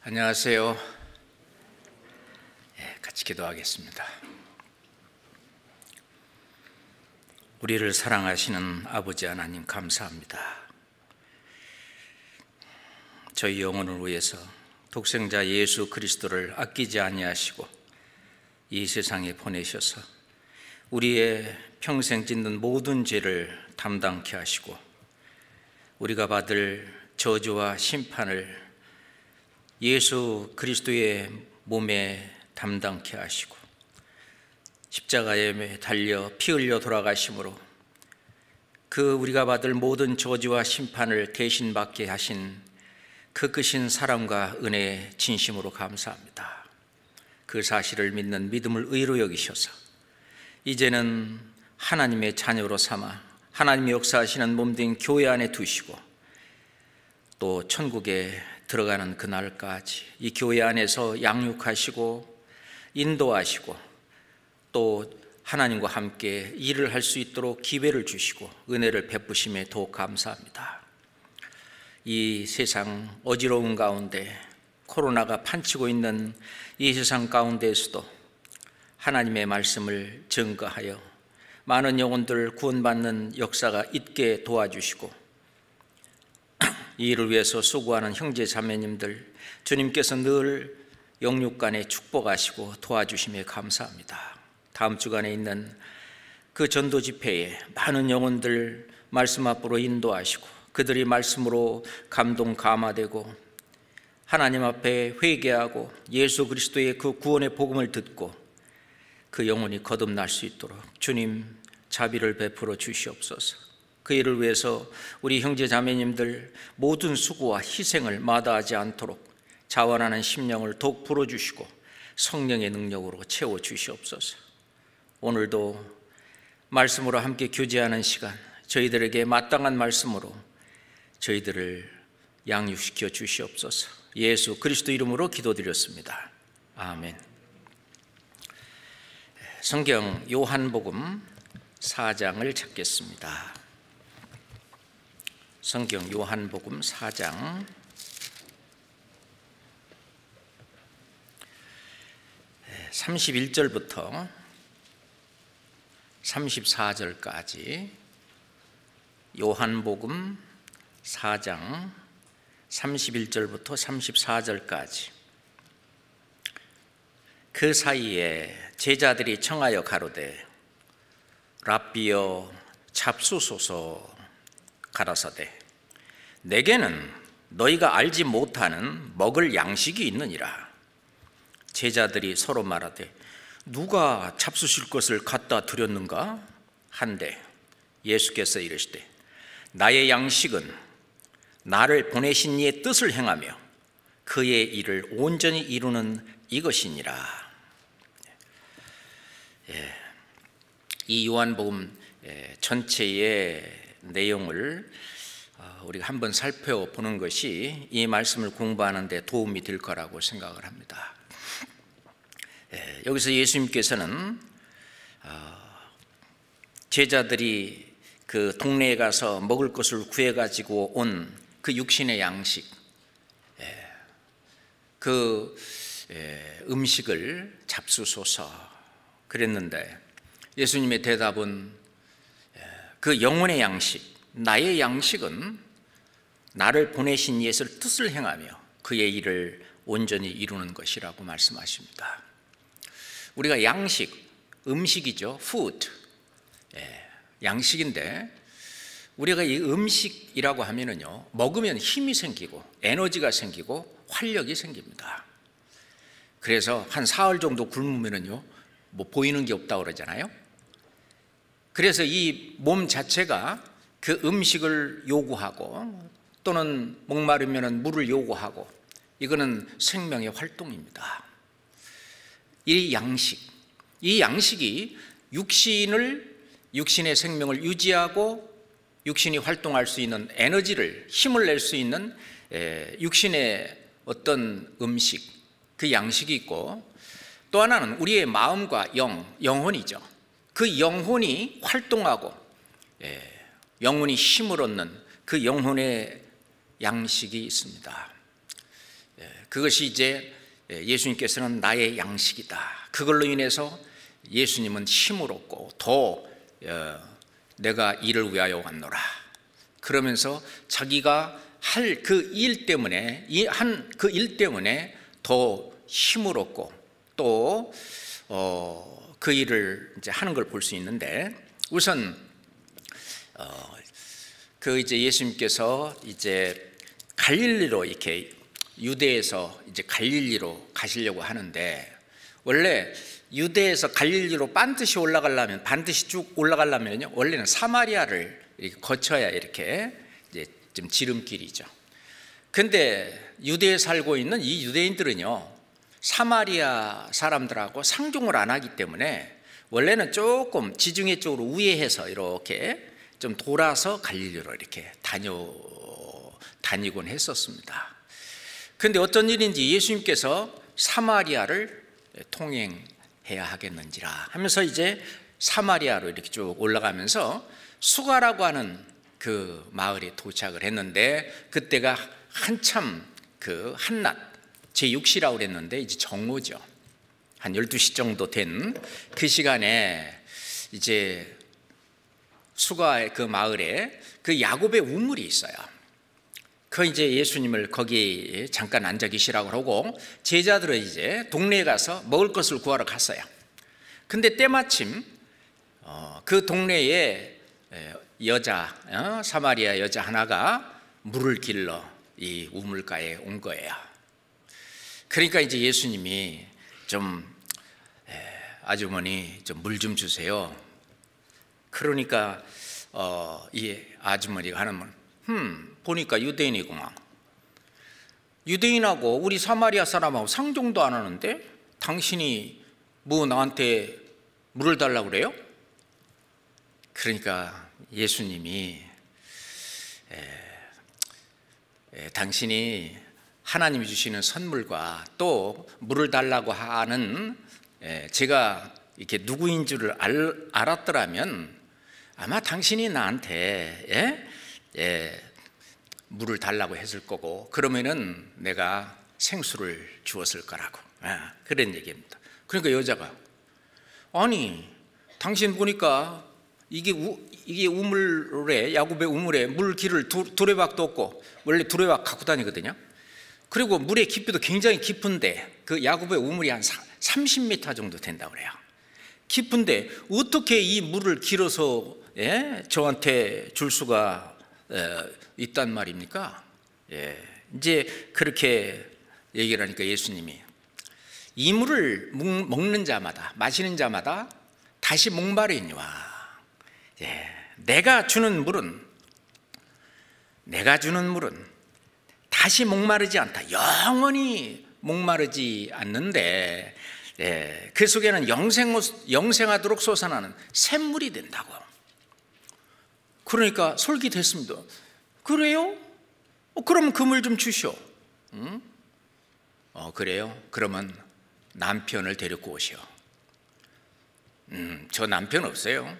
안녕하세요. 같이 기도하겠습니다. 우리를 사랑하시는 아버지 하나님 감사합니다. 저희 영혼을 위해서 독생자 예수 그리스도를 아끼지 아니하시고 이 세상에 보내셔서 우리의 평생 짓는 모든 죄를 담당케 하시고 우리가 받을 저주와 심판을 예수 그리스도의 몸에 담당케 하시고 십자가에 달려 피 흘려 돌아가심으로 그 우리가 받을 모든 저주와 심판을 대신 받게 하신 그 크신 사랑과 은혜에 진심으로 감사합니다. 그 사실을 믿는 믿음을 의로 여기셔서 이제는 하나님의 자녀로 삼아 하나님의 역사하시는 몸된 교회 안에 두시고 또 천국에 들어가는 그날까지 이 교회 안에서 양육하시고 인도하시고 또 하나님과 함께 일을 할 수 있도록 기회를 주시고 은혜를 베푸심에 더욱 감사합니다. 이 세상 어지러운 가운데 코로나가 판치고 있는 이 세상 가운데에서도 하나님의 말씀을 증거하여 많은 영혼들 구원받는 역사가 있게 도와주시고 이 일을 위해서 수고하는 형제 자매님들 주님께서 늘 영육간에 축복하시고 도와주심에 감사합니다. 다음 주간에 있는 그 전도 집회에 많은 영혼들 말씀 앞으로 인도하시고 그들이 말씀으로 감동 감화되고 하나님 앞에 회개하고 예수 그리스도의 그 구원의 복음을 듣고 그 영혼이 거듭날 수 있도록 주님 자비를 베풀어 주시옵소서. 그 일을 위해서 우리 형제 자매님들 모든 수고와 희생을 마다하지 않도록 자원하는 심령을 더욱 불어주시고 성령의 능력으로 채워주시옵소서. 오늘도 말씀으로 함께 교제하는 시간 저희들에게 마땅한 말씀으로 저희들을 양육시켜 주시옵소서. 예수 그리스도 이름으로 기도드렸습니다. 아멘. 성경 요한복음 4장을 찾겠습니다. 성경 요한복음 4장 31절부터 34절까지 요한복음 4장 31절부터 34절까지 그 사이에 제자들이 청하여 가로되 랍비여 잡수소서 가라사대 내게는 너희가 알지 못하는 먹을 양식이 있느니라. 제자들이 서로 말하되 누가 잡수실 것을 갖다 드렸는가 한데 예수께서 이르시되 나의 양식은 나를 보내신 이의 뜻을 행하며 그의 일을 온전히 이루는 이것이니라. 이 요한복음 전체의 내용을 우리가 한번 살펴보는 것이 이 말씀을 공부하는 데 도움이 될 거라고 생각을 합니다. 여기서 예수님께서는 제자들이 그 동네에 가서 먹을 것을 구해가지고 온 그 육신의 양식, 그 음식을 잡수소서 그랬는데 예수님의 대답은 그 영혼의 양식, 나의 양식은 나를 보내신 예수의 뜻을 행하며 그의 일을 온전히 이루는 것이라고 말씀하십니다. 우리가 양식, 음식이죠. food, 양식인데 우리가 이 음식이라고 하면은요 먹으면 힘이 생기고 에너지가 생기고 활력이 생깁니다. 그래서 한 사흘 정도 굶으면은요 뭐 보이는 게 없다고 그러잖아요. 그래서 이 몸 자체가 그 음식을 요구하고 또는 목마르면 물을 요구하고 이거는 생명의 활동입니다. 이 양식이 육신의 생명을 유지하고 육신이 활동할 수 있는 에너지를 힘을 낼 수 있는 육신의 어떤 음식 그 양식이 있고 또 하나는 우리의 마음과 영혼이죠. 그 영혼이 활동하고 영혼이 힘을 얻는 그 영혼의 양식이 있습니다. 그것이 이제 예수님께서는 나의 양식이다. 그걸로 인해서 예수님은 힘을 얻고 더 내가 이를 위하여 왔노라. 그러면서 자기가 할 그 일 때문에 그 일 때문에 더 힘을 얻고 또 그 일을 이제 하는 걸 볼 수 있는데, 우선 그 이제 예수님께서 이제 갈릴리로 이렇게 유대에서 이제 갈릴리로 가시려고 하는데, 원래 유대에서 갈릴리로 반드시 쭉 올라가려면요, 원래는 사마리아를 이렇게 거쳐야 이렇게 이제 좀 지름길이죠. 근데 유대에 살고 있는 이 유대인들은요, 사마리아 사람들하고 상종을 안 하기 때문에 원래는 조금 지중해 쪽으로 우회해서 이렇게 좀 돌아서 갈릴리로 이렇게 다니곤 했었습니다. 근데 어떤 일인지 예수님께서 사마리아를 통행해야 하겠는지라 하면서 이제 사마리아로 이렇게 쭉 올라가면서 수가라고 하는 그 마을에 도착을 했는데, 그때가 한참 그 한낮 제6시라고 그랬는데 이제 정오죠. 한 12시 정도 된 그 시간에 이제 수가의 그 마을에 그 야곱의 우물이 있어요. 그 이제 예수님을 거기 잠깐 앉아 계시라고 하고 제자들은 이제 동네에 가서 먹을 것을 구하러 갔어요. 근데 때마침 그 동네에 사마리아 여자 하나가 물을 길러 이 우물가에 온 거예요. 그러니까 이제 예수님이 아주머니 좀 물 좀 주세요. 그러니까 이 아주머니가 하는 말, 보니까 유대인이구만. 유대인하고 우리 사마리아 사람하고 상종도 안 하는데 당신이 뭐 나한테 물을 달라고 그래요? 그러니까 예수님이 당신이 하나님이 주시는 선물과 또 물을 달라고 하는 제가 이렇게 누구인 줄을 알았더라면 아마 당신이 나한테 물을 달라고 했을 거고, 그러면은 내가 생수를 주었을 거라고 그런 얘기입니다. 그러니까 여자가, 아니 당신 보니까 이게 우물에, 야곱의 우물에 물 길을 두레박도 없고, 원래 두레박 갖고 다니거든요. 그리고 물의 깊이도 굉장히 깊은데 그 야곱의 우물이 한 30m 정도 된다고 그래요. 깊은데 어떻게 이 물을 길어서 저한테 줄 수가 있단 말입니까? 이제 그렇게 얘기를 하니까 예수님이, 이 물을 먹는 자마다, 마시는 자마다 다시 목마르니와 내가 주는 물은 다시 목마르지 않다. 영원히 목마르지 않는데 그 속에는 영생하도록 솟아나는 샘물이 된다고. 그러니까 솔깃했습니다. 그래요? 그러면 그 물 좀 주시오. 그래요? 그러면 남편을 데리고 오시오. 저 남편 없어요.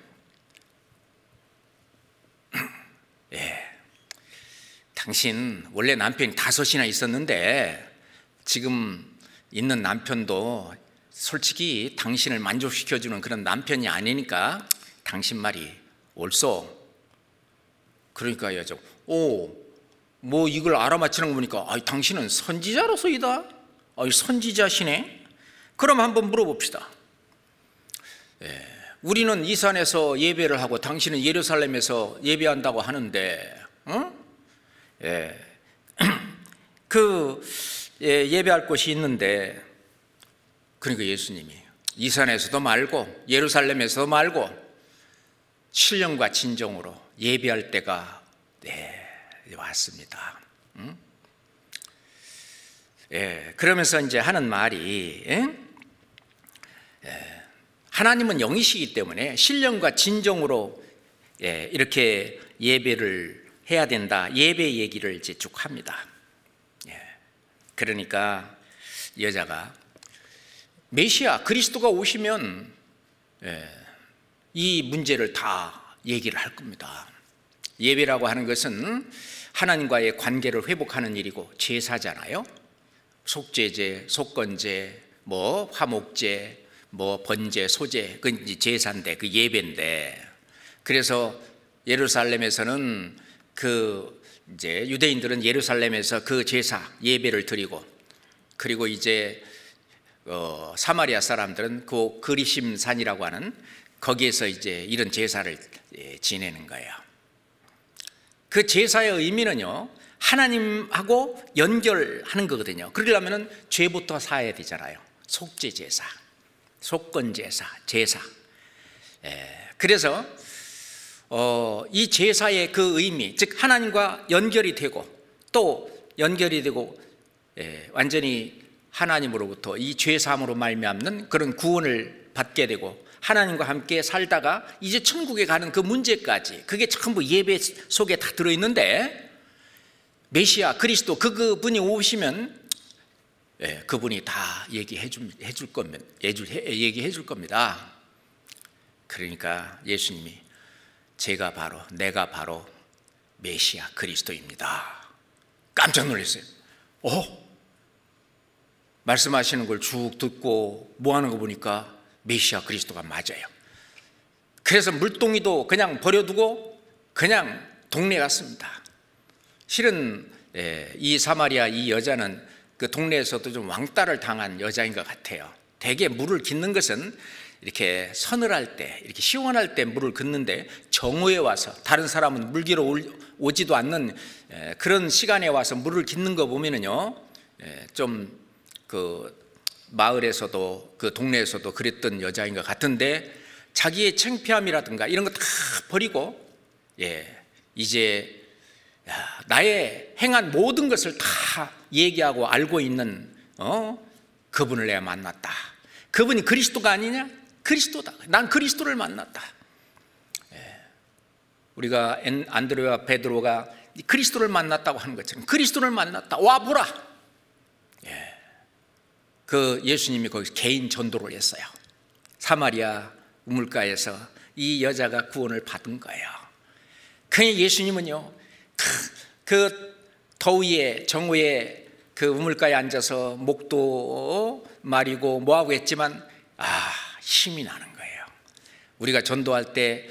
당신 원래 남편이 5이나 있었는데 지금 있는 남편도 솔직히 당신을 만족시켜주는 그런 남편이 아니니까 당신 말이 옳소. 그러니까 여자가, 뭐 이걸 알아맞히는 거 보니까 당신은 선지자로서이다. 선지자시네. 그럼 한번 물어봅시다. 우리는 이 산에서 예배를 하고 당신은 예루살렘에서 예배한다고 하는데 예배할 곳이 있는데, 그러니까 예수님이 이 산에서도 말고 예루살렘에서도 말고 신령과 진정으로 예배할 때가 왔습니다. 그러면서 이제 하는 말이, 하나님은 영이시기 때문에 신령과 진정으로 이렇게 예배를 해야 된다. 예배 얘기를 이제 쭉 합니다. 그러니까 여자가, 메시아 그리스도가 오시면 이 문제를 다 얘기를 할 겁니다. 예배라고 하는 것은 하나님과의 관계를 회복하는 일이고 제사잖아요. 속죄제, 속건제, 뭐 화목제, 뭐 번제, 소제, 그 이제 제사인데, 그 예배인데, 그래서 예루살렘에서는 그 이제 유대인들은 예루살렘에서 그 제사 예배를 드리고, 그리고 이제 사마리아 사람들은 그 그리심산이라고 하는 거기에서 이제 이런 제사를 지내는 거예요. 그 제사의 의미는요, 하나님하고 연결하는 거거든요. 그러려면 죄부터 사야 되잖아요. 속죄 제사, 속건 제사, 제사. 그래서 이 제사의 그 의미, 즉 하나님과 연결이 되고, 또 연결이 되고 완전히 하나님으로부터 이 죄사함으로 말미암는 그런 구원을 받게 되고, 하나님과 함께 살다가 이제 천국에 가는 그 문제까지, 그게 전부 예배 속에 다 들어있는데, 메시아 그리스도 그분이 오시면 그분이 다 얘기해 줄 겁니다. 그러니까 예수님이 내가 바로 메시아 그리스도입니다. 깜짝 놀랐어요. 말씀하시는 걸 쭉 듣고 뭐 하는 거 보니까 메시아 그리스도가 맞아요. 그래서 물동이도 그냥 버려두고 그냥 동네 갔습니다. 실은 이 사마리아 이 여자는 그 동네에서도 좀 왕따를 당한 여자인 것 같아요. 대개 물을 깃는 것은 이렇게 서늘할 때, 이렇게 시원할 때 물을 긋는데, 정오에 와서 다른 사람은 물기로 오지도 않는 그런 시간에 와서 물을 깃는 거 보면은요, 좀 그 마을에서도 그 동네에서도 그랬던 여자인 것 같은데, 자기의 창피함이라든가 이런 거 다 버리고 이제 나의 행한 모든 것을 다 얘기하고 알고 있는 그분을 내가 만났다. 그분이 그리스도가 아니냐? 그리스도다. 난 그리스도를 만났다. 우리가 안드레와 베드로가 그리스도를 만났다고 하는 것처럼 그리스도를 만났다. 와 보라. 그 예수님이 거기서 개인 전도를 했어요. 사마리아 우물가에서 이 여자가 구원을 받은 거예요. 그 예수님은요, 그 더위에 정오에 그 우물가에 앉아서 목도 마리고 뭐하고 했지만 힘이 나는 거예요. 우리가 전도할 때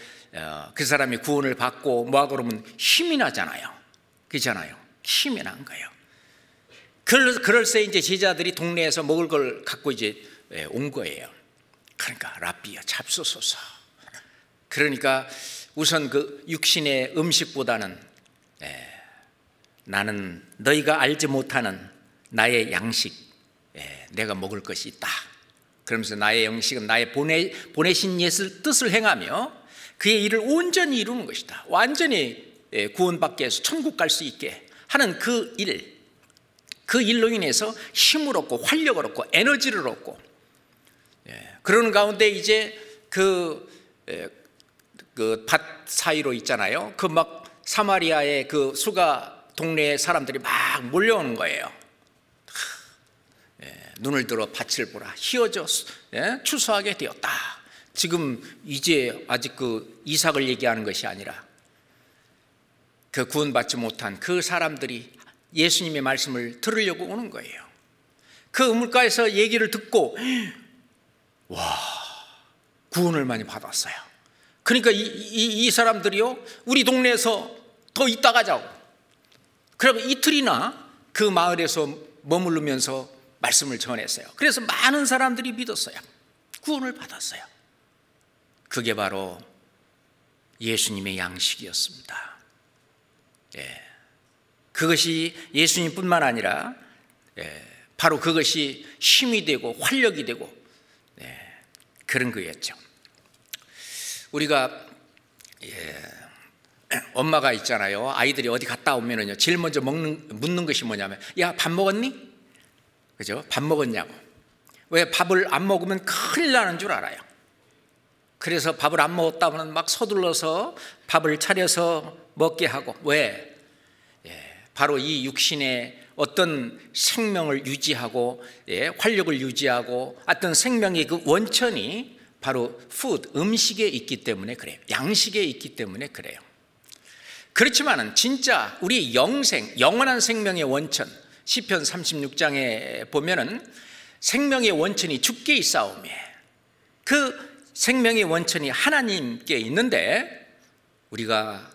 그 사람이 구원을 받고 뭐하고 그러면 힘이 나잖아요. 그렇잖아요. 힘이 난 거예요. 그럴새 이제 제자들이 동네에서 먹을 걸 갖고 이제 온 거예요. 그러니까 랍비여 잡수소서. 그러니까 우선 그 육신의 음식보다는 나는 너희가 알지 못하는 나의 양식, 내가 먹을 것이 있다. 그러면서 나의 양식은 나의 보내신 예수 뜻을 행하며 그의 일을 온전히 이루는 것이다. 완전히 구원받게 해서 천국 갈 수 있게 하는 그 일로 인해서 힘을 얻고 활력을 얻고 에너지를 얻고, 그러는 가운데 이제 그 밭 사이로 있잖아요. 그 막 사마리아의 그 수가 동네에 사람들이 막 몰려오는 거예요. 눈을 들어 밭을 보라. 희어져 추수하게 되었다. 지금 이제 아직 그 이삭을 얘기하는 것이 아니라 그 구원받지 못한 그 사람들이 예수님의 말씀을 들으려고 오는 거예요. 그 우물가에서 얘기를 듣고 구원을 많이 받았어요. 그러니까 이 사람들이요, 우리 동네에서 더 있다 가자고. 그리고 이틀이나 그 마을에서 머무르면서 말씀을 전했어요. 그래서 많은 사람들이 믿었어요. 구원을 받았어요. 그게 바로 예수님의 양식이었습니다. 그것이 예수님뿐만 아니라 바로 그것이 힘이 되고 활력이 되고 그런 거였죠. 우리가 엄마가 있잖아요. 아이들이 어디 갔다 오면은요, 제일 먼저 묻는 것이 뭐냐면, 야, 밥 먹었니? 그죠? 밥 먹었냐고. 왜? 밥을 안 먹으면 큰일 나는 줄 알아요. 그래서 밥을 안 먹었다면 막 서둘러서 밥을 차려서 먹게 하고. 왜? 바로 이 육신의 어떤 생명을 유지하고 활력을 유지하고 어떤 생명의 그 원천이 바로 푸드, 음식에 있기 때문에 그래요. 양식에 있기 때문에 그래요. 그렇지만은 진짜 우리 영원한 생명의 원천, 시편 36장에 보면은 생명의 원천이 주께 있사오매, 그 생명의 원천이 하나님께 있는데 우리가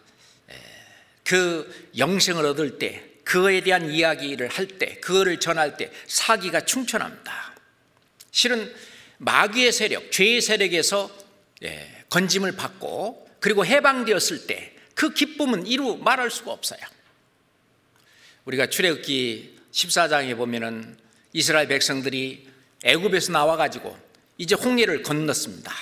그 영생을 얻을 때, 그거에 대한 이야기를 할 때, 그거를 전할 때 사기가 충천합니다. 실은 마귀의 세력, 죄의 세력에서 건짐을 받고 그리고 해방되었을 때 그 기쁨은 이루 말할 수가 없어요. 우리가 출애굽기 14장에 보면은 이스라엘 백성들이 애굽에서 나와가지고 이제 홍해를 건넜습니다.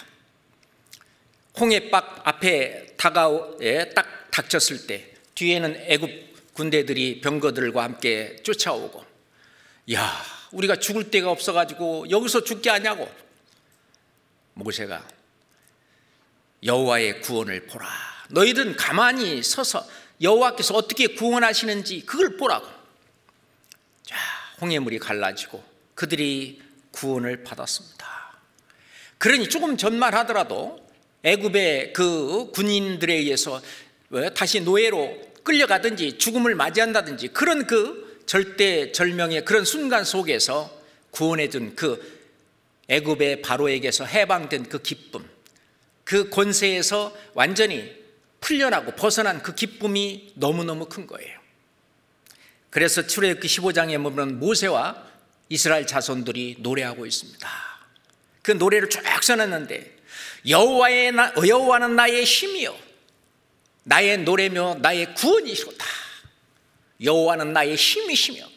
홍해박 앞에 딱 닥쳤을 때 뒤에는 애굽 군대들이 병거들과 함께 쫓아오고, 야, 우리가 죽을 데가 없어가지고 여기서 죽게 하냐고. 모세가 여호와의 구원을 보라, 너희들은 가만히 서서 여호와께서 어떻게 구원하시는지 그걸 보라고. 자, 홍해물이 갈라지고 그들이 구원을 받았습니다. 그러니 조금 전만 하더라도 애굽의 그 군인들에 의해서 다시 노예로 끌려가든지 죽음을 맞이한다든지 그런 그 절대절명의 그런 순간 속에서 구원해준 그 애굽의 바로에게서 해방된 그 기쁨, 그 권세에서 완전히 풀려나고 벗어난 그 기쁨이 너무너무 큰 거예요. 그래서 출애굽기 15장에 보면 모세와 이스라엘 자손들이 노래하고 있습니다. 그 노래를 쭉 써놨는데, 여호와는 나의 힘이요 나의 노래며 나의 구원이시로다. 여호와는 나의 힘이시며.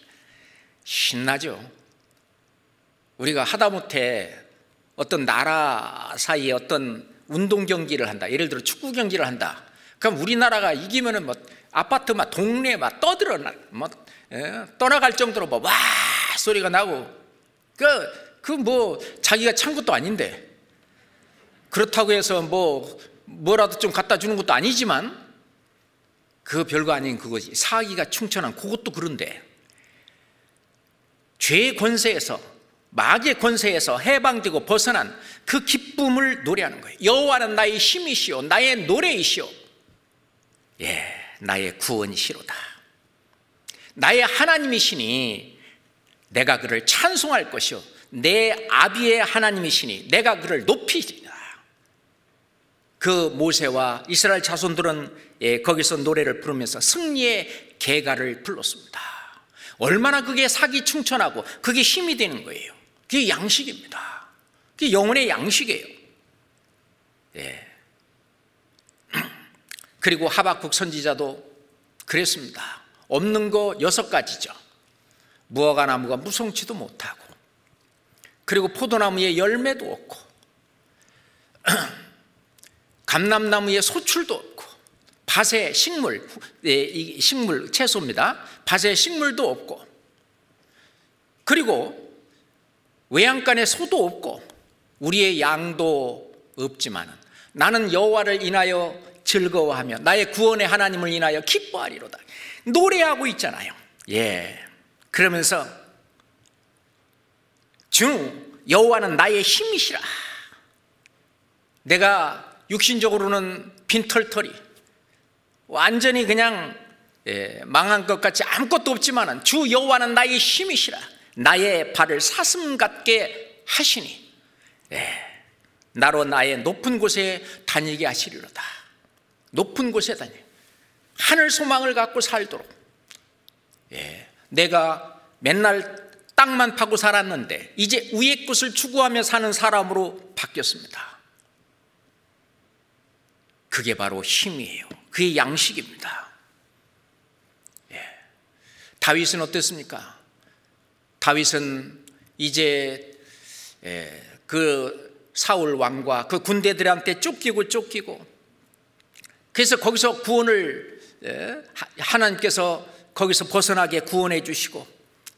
신나죠. 우리가 하다못해 어떤 나라 사이에 어떤 운동 경기를 한다, 예를 들어 축구 경기를 한다. 그럼 우리나라가 이기면은 뭐 아파트 막 동네 막 떠나갈 정도로 뭐 와 소리가 나고, 그 뭐 자기가 찬 것도 아닌데, 그렇다고 해서 뭐라도 좀 갖다 주는 것도 아니지만 그 별거 아닌 그것이 사기가 충천한 그것도 그런데, 죄의 권세에서, 마귀의 권세에서 해방되고 벗어난 그 기쁨을 노래하는 거예요. 여호와는 나의 힘이시오 나의 노래이시오, 나의 구원이시로다. 나의 하나님이시니 내가 그를 찬송할 것이요 내 아비의 하나님이시니 내가 그를 높이리라. 그 모세와 이스라엘 자손들은 거기서 노래를 부르면서 승리의 계가를 불렀습니다. 얼마나 그게 사기 충천하고 그게 힘이 되는 거예요. 그게 양식입니다. 그게 영혼의 양식이에요. 그리고 하박국 선지자도 그랬습니다. 없는 거 6가지죠. 무화과 나무가 무성치도 못하고, 그리고 포도나무에 열매도 없고, 감람나무에 소출도 없고, 밭에 식물, 식물 채소입니다. 밭에 식물도 없고, 그리고 외양간에 소도 없고, 우리의 양도 없지만 나는 여호와를 인하여 즐거워하며 나의 구원의 하나님을 인하여 기뻐하리로다. 노래하고 있잖아요. 그러면서 주 여호와는 나의 힘이시라. 내가 육신적으로는 빈털터리, 완전히 그냥 망한 것 같이 아무것도 없지만 주 여호와는 나의 힘이시라. 나의 발을 사슴 같게 하시니 나로 나의 높은 곳에 다니게 하시리로다. 높은 곳에 다니, 하늘 소망을 갖고 살도록. 내가 맨날 땅만 파고 살았는데 이제 위의 것을 추구하며 사는 사람으로 바뀌었습니다. 그게 바로 힘이에요. 그게 양식입니다. 다윗은 어땠습니까? 다윗은 이제 그 사울 왕과 그 군대들한테 쫓기고 그래서 거기서 구원을 하나님께서 거기서 벗어나게 구원해 주시고,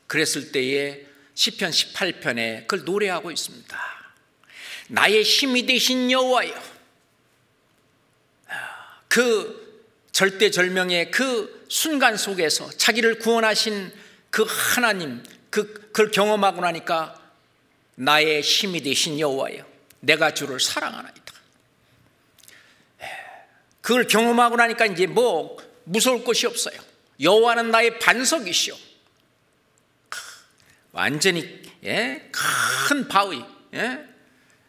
그랬을 때에 시편 18편에 그걸 노래하고 있습니다. 나의 힘이 되신 여호와여. 그 절대절명의 그 순간 속에서 자기를 구원하신 그 하나님, 그걸 경험하고 나니까 나의 힘이 되신 여호와여, 내가 주를 사랑하나이다. 그걸 경험하고 나니까 이제 무서울 것이 없어요. 여호와는 나의 반석이시오. 완전히 큰 바위,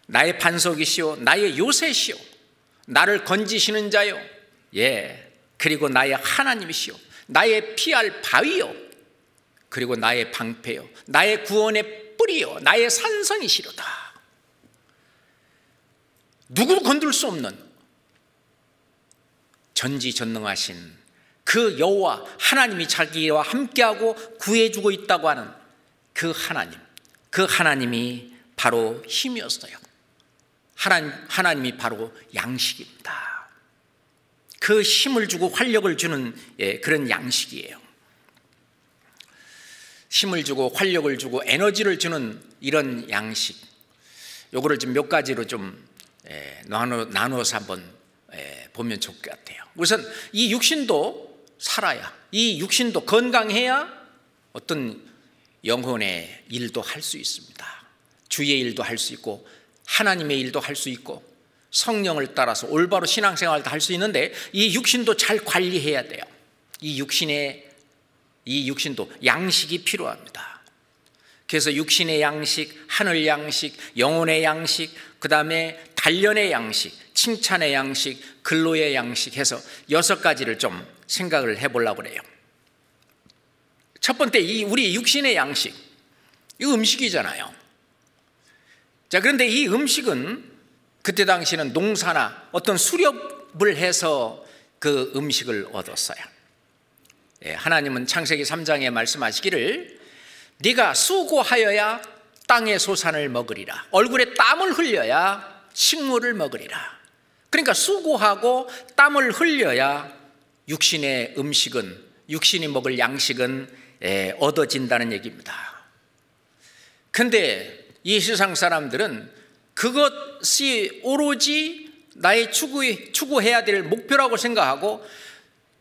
나의 반석이시오, 나의 요새시오, 나를 건지시는 자요, 그리고 나의 하나님이시오, 나의 피할 바위요, 그리고 나의 방패요, 나의 구원의 뿌리요, 나의 산성이시로다. 누구도 건들 수 없는 전지전능하신 그 여호와 하나님이 자기와 함께하고 구해주고 있다고 하는 그 하나님이 바로 힘이었어요. 하나님이 바로 양식입니다. 그 힘을 주고 활력을 주는 그런 양식이에요. 힘을 주고 활력을 주고 에너지를 주는 이런 양식, 요거를 좀 몇 가지로 좀 나눠서 한번 보면 좋을 것 같아요. 우선 이 육신도 살아야, 이 육신도 건강해야 어떤 영혼의 일도 할 수 있습니다. 주의 일도 할 수 있고 하나님의 일도 할 수 있고 성령을 따라서 올바로 신앙생활도 할 수 있는데, 이 육신도 잘 관리해야 돼요. 이 육신도 양식이 필요합니다. 그래서 육신의 양식, 하늘 양식, 영혼의 양식, 그 다음에 단련의 양식, 칭찬의 양식, 근로의 양식 해서 6가지를 좀 생각을 해보려고 그래요. 첫 번째, 우리 육신의 양식, 이 음식이잖아요. 자, 그런데 이 음식은 그때 당시는 농사나 어떤 수렵을 해서 그 음식을 얻었어요. 하나님은 창세기 3장에 말씀하시기를 네가 수고하여야 땅의 소산을 먹으리라, 얼굴에 땀을 흘려야 식물을 먹으리라. 그러니까 수고하고 땀을 흘려야 육신의 음식은, 육신이 먹을 양식은 얻어진다는 얘기입니다. 근데 이 세상 사람들은 그것이 오로지 나의 추구해야 될 목표라고 생각하고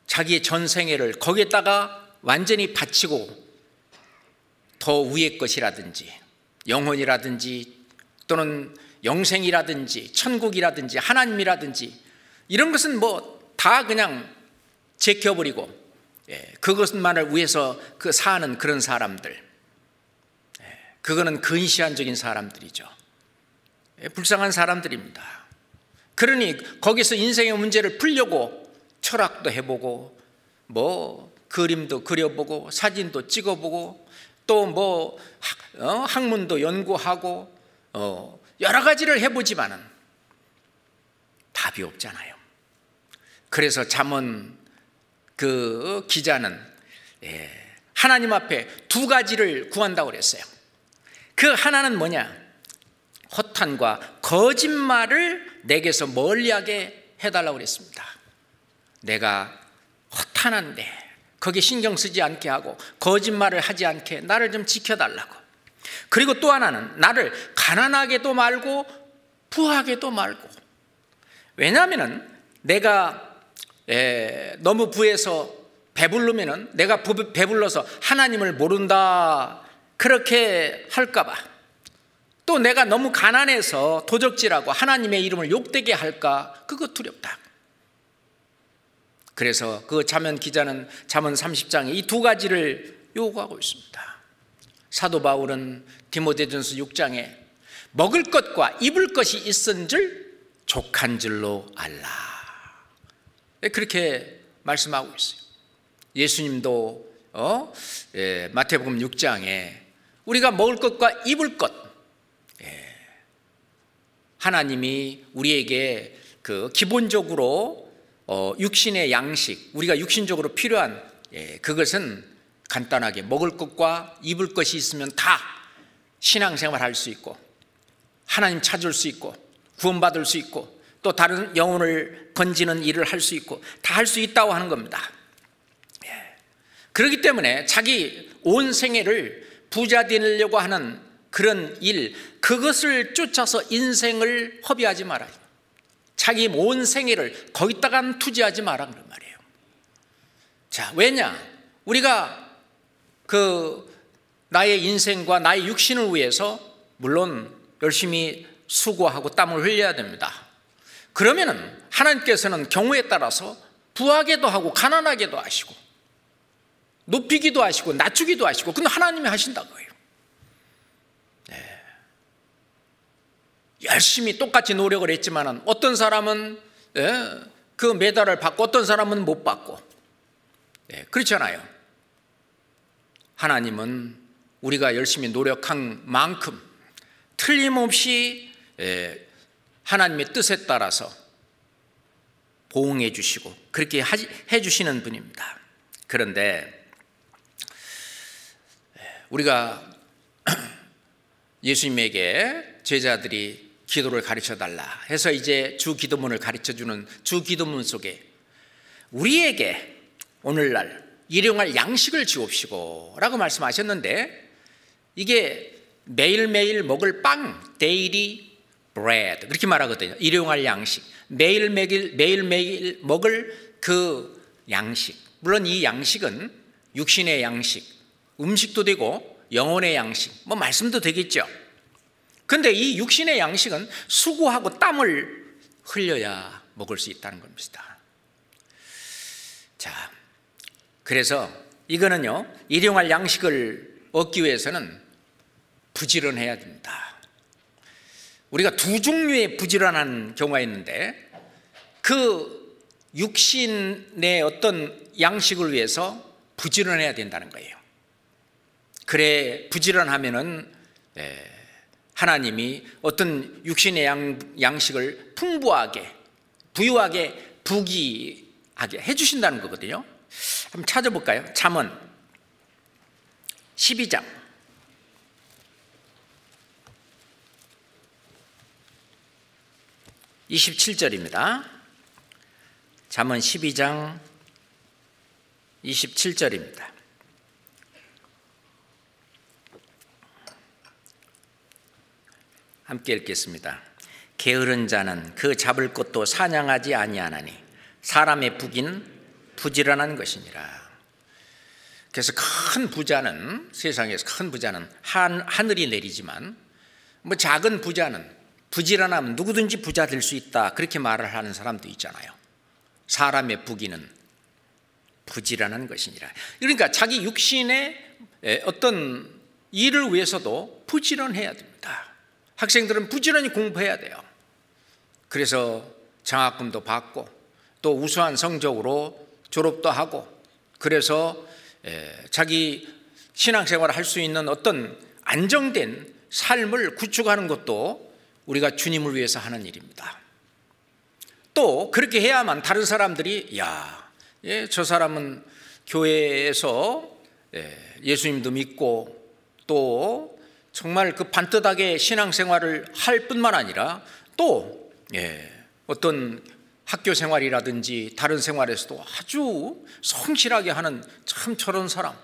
자기의 전생애를 거기에다가 완전히 바치고 더 위의 것이라든지 영혼이라든지 또는 영생이라든지 천국이라든지 하나님이라든지 이런 것은 뭐 다 그냥 제껴버리고 그것만을 위해서 사는 그런 사람들, 그거는 근시안적인 사람들이죠. 불쌍한 사람들입니다. 그러니 거기서 인생의 문제를 풀려고 철학도 해보고 뭐 그림도 그려보고 사진도 찍어보고 또 뭐 학문도 연구하고 여러 가지를 해보지만은 답이 없잖아요. 그래서 잠언 그 기자는 하나님 앞에 2가지를 구한다고 그랬어요. 그 하나는 뭐냐? 허탄과 거짓말을 내게서 멀리하게 해달라고 그랬습니다. 내가 허탄한데 거기에 신경 쓰지 않게 하고 거짓말을 하지 않게 나를 좀 지켜달라고. 그리고 또 하나는 나를 가난하게도 말고 부하게도 말고. 왜냐하면 내가 너무 부해서 배부르면 내가 배불러서 하나님을 모른다 그렇게 할까봐, 또 내가 너무 가난해서 도적질하고 하나님의 이름을 욕되게 할까, 그거 두렵다. 그래서 그 잠언 기자는 잠언 30장에 이 2가지를 요구하고 있습니다. 사도 바울은 디모데전서 6장에 먹을 것과 입을 것이 있은 줄 족한 줄로 알라, 그렇게 말씀하고 있어요. 예수님도 마태복음 6장에 우리가 먹을 것과 입을 것, 하나님이 우리에게 그 기본적으로 육신의 양식, 우리가 육신적으로 필요한 그것은 간단하게 먹을 것과 입을 것이 있으면 다 신앙생활 할 수 있고 하나님 찾을 수 있고 구원받을 수 있고 또 다른 영혼을 건지는 일을 할 수 있고 다 할 수 있다고 하는 겁니다. 그렇기 때문에 자기 온 생애를 부자 되려고 하는 그런 일, 그것을 쫓아서 인생을 허비하지 말아요. 자기 온 생애를 거기다가 투지하지 마라 그런 말이에요. 자, 왜냐? 우리가 나의 인생과 나의 육신을 위해서 물론 열심히 수고하고 땀을 흘려야 됩니다. 그러면은 하나님께서는 경우에 따라서 부하게도 하고 가난하게도 하시고 높이기도 하시고 낮추기도 하시고, 그건 하나님이 하신다고요. 열심히 똑같이 노력을 했지만 어떤 사람은 그 메달을 받고 어떤 사람은 못 받고, 그렇잖아요. 하나님은 우리가 열심히 노력한 만큼 틀림없이 하나님의 뜻에 따라서 보응해 주시고 그렇게 해 주시는 분입니다. 그런데 우리가 예수님에게 제자들이 기도를 가르쳐 달라 해서 이제 주 기도문을 가르쳐 주는 주 기도문 속에 우리에게 오늘날 일용할 양식을 주옵시고 라고 말씀하셨는데, 이게 매일매일 먹을 빵, daily bread 그렇게 말하거든요. 일용할 양식, 매일매일 먹을 그 양식. 물론 이 양식은 육신의 양식, 음식도 되고 영혼의 양식, 뭐 말씀도 되겠죠. 그런데 이 육신의 양식은 수고하고 땀을 흘려야 먹을 수 있다는 겁니다. 자, 그래서 이거는요, 일용할 양식을 얻기 위해서는 부지런해야 됩니다. 우리가 두 종류의 부지런한 경우가 있는데, 그 육신의 어떤 양식을 위해서 부지런해야 된다는 거예요. 그래 부지런하면은 하나님이 어떤 육신의 양식을 풍부하게, 부유하게, 부귀하게 해주신다는 거거든요. 한번 찾아볼까요? 잠언 12장 27절입니다. 잠언 12장 27절입니다. 함께 읽겠습니다. 게으른 자는 그 잡을 것도 사냥하지 아니하나니 사람의 부귀는 부지런한 것이니라. 그래서 큰 부자는, 세상에서 큰 부자는 하늘이 내리지만 뭐 작은 부자는 부지런하면 누구든지 부자 될 수 있다, 그렇게 말을 하는 사람도 있잖아요. 사람의 부귀는 부지런한 것이니라. 그러니까 자기 육신의 어떤 일을 위해서도 부지런해야 됩니다. 학생들은 부지런히 공부해야 돼요. 그래서 장학금도 받고 또 우수한 성적으로 졸업도 하고, 그래서 자기 신앙생활을 할 수 있는 어떤 안정된 삶을 구축하는 것도 우리가 주님을 위해서 하는 일입니다. 또 그렇게 해야만 다른 사람들이 저 사람은 교회에서 예수님도 믿고 또 정말 그 반듯하게 신앙생활을 할 뿐만 아니라 또 어떤 학교 생활이라든지 다른 생활에서도 아주 성실하게 하는, 참 저런 사람.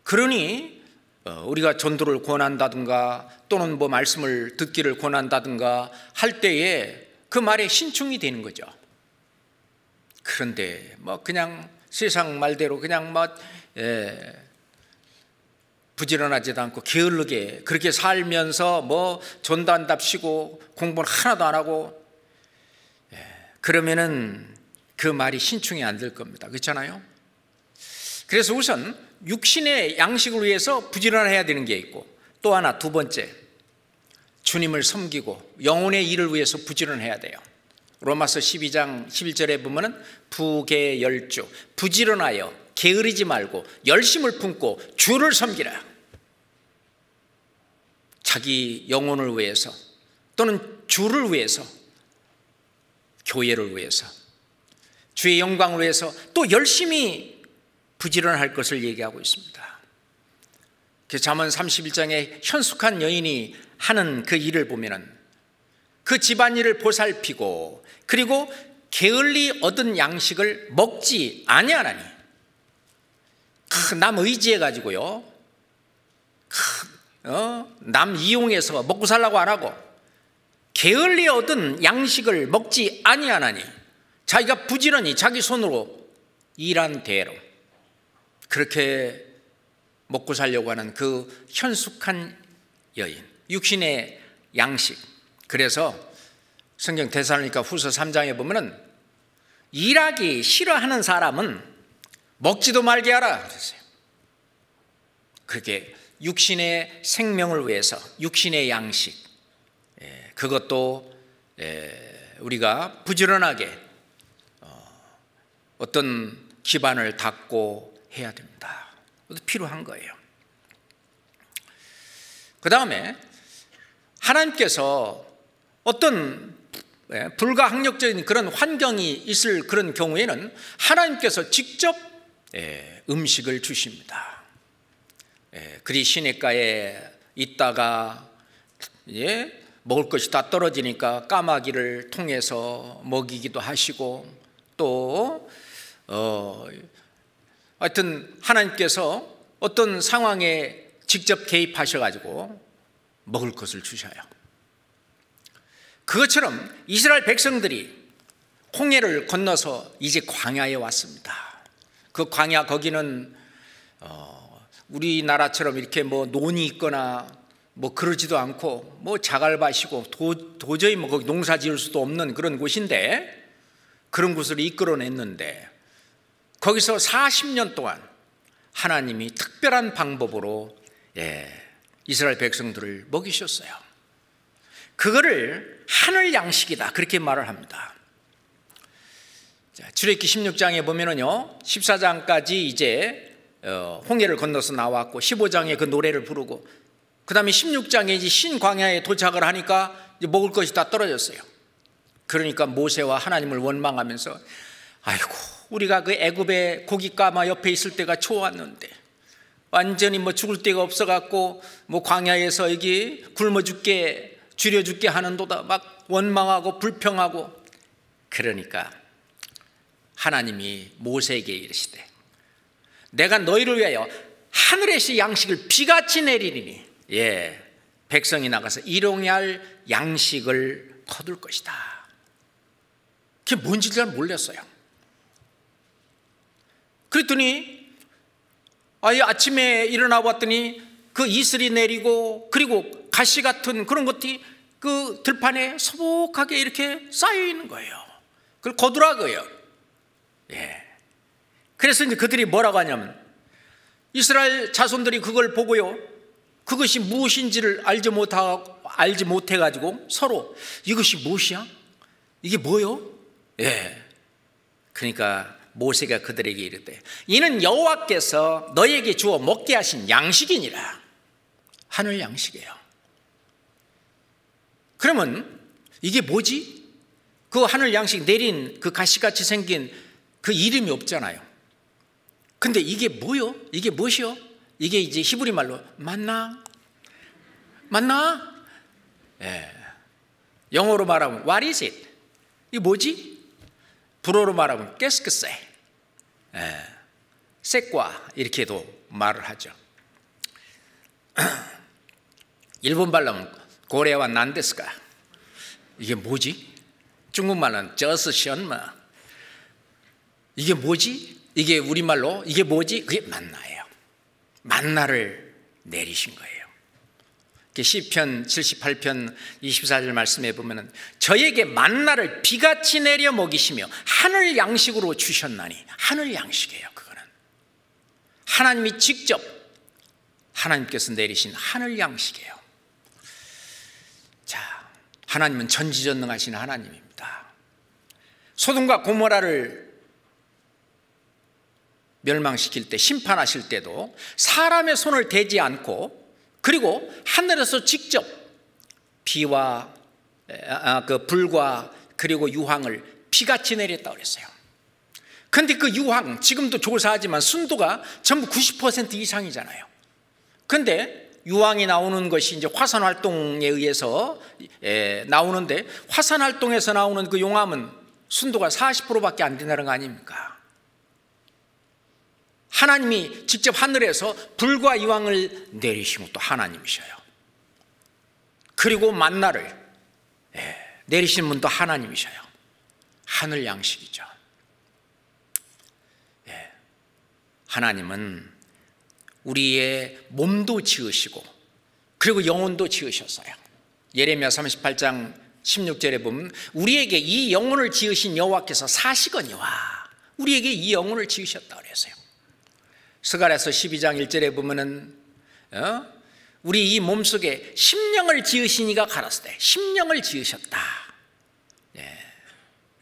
그러니 우리가 전도를 권한다든가 또는 뭐 말씀을 듣기를 권한다든가 할 때에 그 말에 신중이 되는 거죠. 그런데 뭐 그냥 세상 말대로 그냥 부지런하지도 않고 게을르게 그렇게 살면서 뭐 전도한답시고 공부는 하나도 안 하고, 그러면은 그 말이 신중이 안 될 겁니다. 그렇잖아요? 그래서 우선 육신의 양식을 위해서 부지런해야 되는 게 있고, 또 하나, 두 번째, 주님을 섬기고 영혼의 일을 위해서 부지런해야 돼요. 로마서 12장 11절에 보면은 부계열주, 부지런하여 게으르지 말고 열심을 품고 주를 섬기라. 자기 영혼을 위해서 또는 주를 위해서, 교회를 위해서, 주의 영광을 위해서 또 열심히 부지런할 것을 얘기하고 있습니다. 그 잠언 31장에 현숙한 여인이 하는 그 일을 보면은 그 집안일을 보살피고 그리고 게을리 얻은 양식을 먹지 아니하나니, 남 의지해 가지고요, 남 이용해서 먹고 살라고 안 하고 게을리 얻은 양식을 먹지 아니하나니, 자기가 부지런히 자기 손으로 일한 대로 그렇게 먹고 살려고 하는 그 현숙한 여인, 육신의 양식. 그래서 성경 데살로니가 후서 3장에 보면은 일하기 싫어하는 사람은 먹지도 말게 하라 그랬어요. 그렇게 육신의 생명을 위해서, 육신의 양식, 그것도 우리가 부지런하게 어떤 기반을 닦고 해야 됩니다. 그것도 필요한 거예요. 그 다음에 하나님께서 어떤 불가항력적인 그런 환경이 있을 그런 경우에는 하나님께서 직접 음식을 주십니다. 그리 시냇가에 있다가 먹을 것이 다 떨어지니까 까마귀를 통해서 먹이기도 하시고, 또 하여튼 하나님께서 어떤 상황에 직접 개입하셔가지고 먹을 것을 주셔요. 그것처럼 이스라엘 백성들이 홍해를 건너서 이제 광야에 왔습니다. 그 광야, 거기는 우리나라처럼 이렇게 뭐 논이 있거나 뭐 그러지도 않고 뭐 자갈밭이고 도저히 뭐 거기 농사 지을 수도 없는 그런 곳인데, 그런 곳을 이끌어냈는데 거기서 40년 동안 하나님이 특별한 방법으로 이스라엘 백성들을 먹이셨어요. 그거를 하늘 양식이다, 그렇게 말을 합니다. 출애굽기 16장에 보면은요, 14장까지 이제 홍해를 건너서 나왔고 15장에 그 노래를 부르고, 그 다음에 16장에 이제 신광야에 도착을 하니까 이제 먹을 것이 다 떨어졌어요. 그러니까 모세와 하나님을 원망하면서, 아이고, 우리가 그 애굽의 고깃가마 옆에 있을 때가 좋았는데 완전히 뭐 죽을 데가 없어갖고 뭐 광야에서 여기 굶어 죽게 줄여 죽게 하는도다 막 원망하고 불평하고. 그러니까 하나님이 모세에게 이르시되, 내가 너희를 위하여 하늘에서 양식을 비같이 내리리니 백성이 나가서 일용할 양식을 거둘 것이다. 그게 뭔지 잘 몰랐어요. 그랬더니 아침에 일어나 봤더니 그 이슬이 내리고, 그리고 가시 같은 그런 것들이 그 들판에 소복하게 이렇게 쌓여 있는 거예요. 그걸 거두라고요. 그래서 이제 그들이 뭐라고 하냐면, 이스라엘 자손들이 그걸 보고요, 그것이 무엇인지를 알지 못해가지고 서로 이것이 무엇이야? 이게 뭐요? 그러니까 모세가 그들에게 이르되, 이는 여호와께서 너희에게 주어 먹게 하신 양식이니라. 하늘 양식이에요. 그러면 이게 뭐지? 그 하늘 양식 내린 그 가시같이 생긴 그 이름이 없잖아요. 근데 이게 뭐요? 이게 무엇이요? 이게 이제 히브리 말로 만나? 영어로 말하면 What is it? 이게 뭐지? 불어로 말하면 깨스크세, 섹과 이렇게도 말을 하죠. 일본 말로는 고래와 난데스가. 이게 뭐지? 중국말로는 저스션마. 이게 뭐지? 이게 우리말로 이게 뭐지? 그게 만나예요. 만나를 내리신 거예요. 시편 78편 24절 말씀에 보면은, 저에게 만나를 비같이 내려 먹이시며 하늘 양식으로 주셨나니. 하늘 양식이에요. 그거는 하나님이 직접, 하나님께서 내리신 하늘 양식이에요. 자, 하나님은 전지전능하신 하나님입니다. 소돔과 고모라를 멸망시킬 때, 심판하실 때도 사람의 손을 대지 않고, 그리고 하늘에서 직접 비와 그 불과 그리고 유황을 비같이 내렸다고 그랬어요. 그런데 그 유황, 지금도 조사하지만 순도가 전부 90% 이상이잖아요. 그런데 유황이 나오는 것이 이제 화산 활동에 의해서 나오는데, 화산 활동에서 나오는 그 용암은 순도가 40%밖에 안 된다는 거 아닙니까? 하나님이 직접 하늘에서 불과 유황을 내리신 것도 하나님이셔요. 그리고 만나를 내리신 분도 하나님이셔요. 하늘 양식이죠. 하나님은 우리의 몸도 지으시고 그리고 영혼도 지으셨어요. 예레미야 38장 16절에 보면, 우리에게 이 영혼을 지으신 여호와께서 사시거니와. 우리에게 이 영혼을 지으셨다고 그랬어요. 스가랴서 12장 1절에 보면은 우리 이 몸속에 심령을 지으신 이가 가라사대 심령을 지으셨다.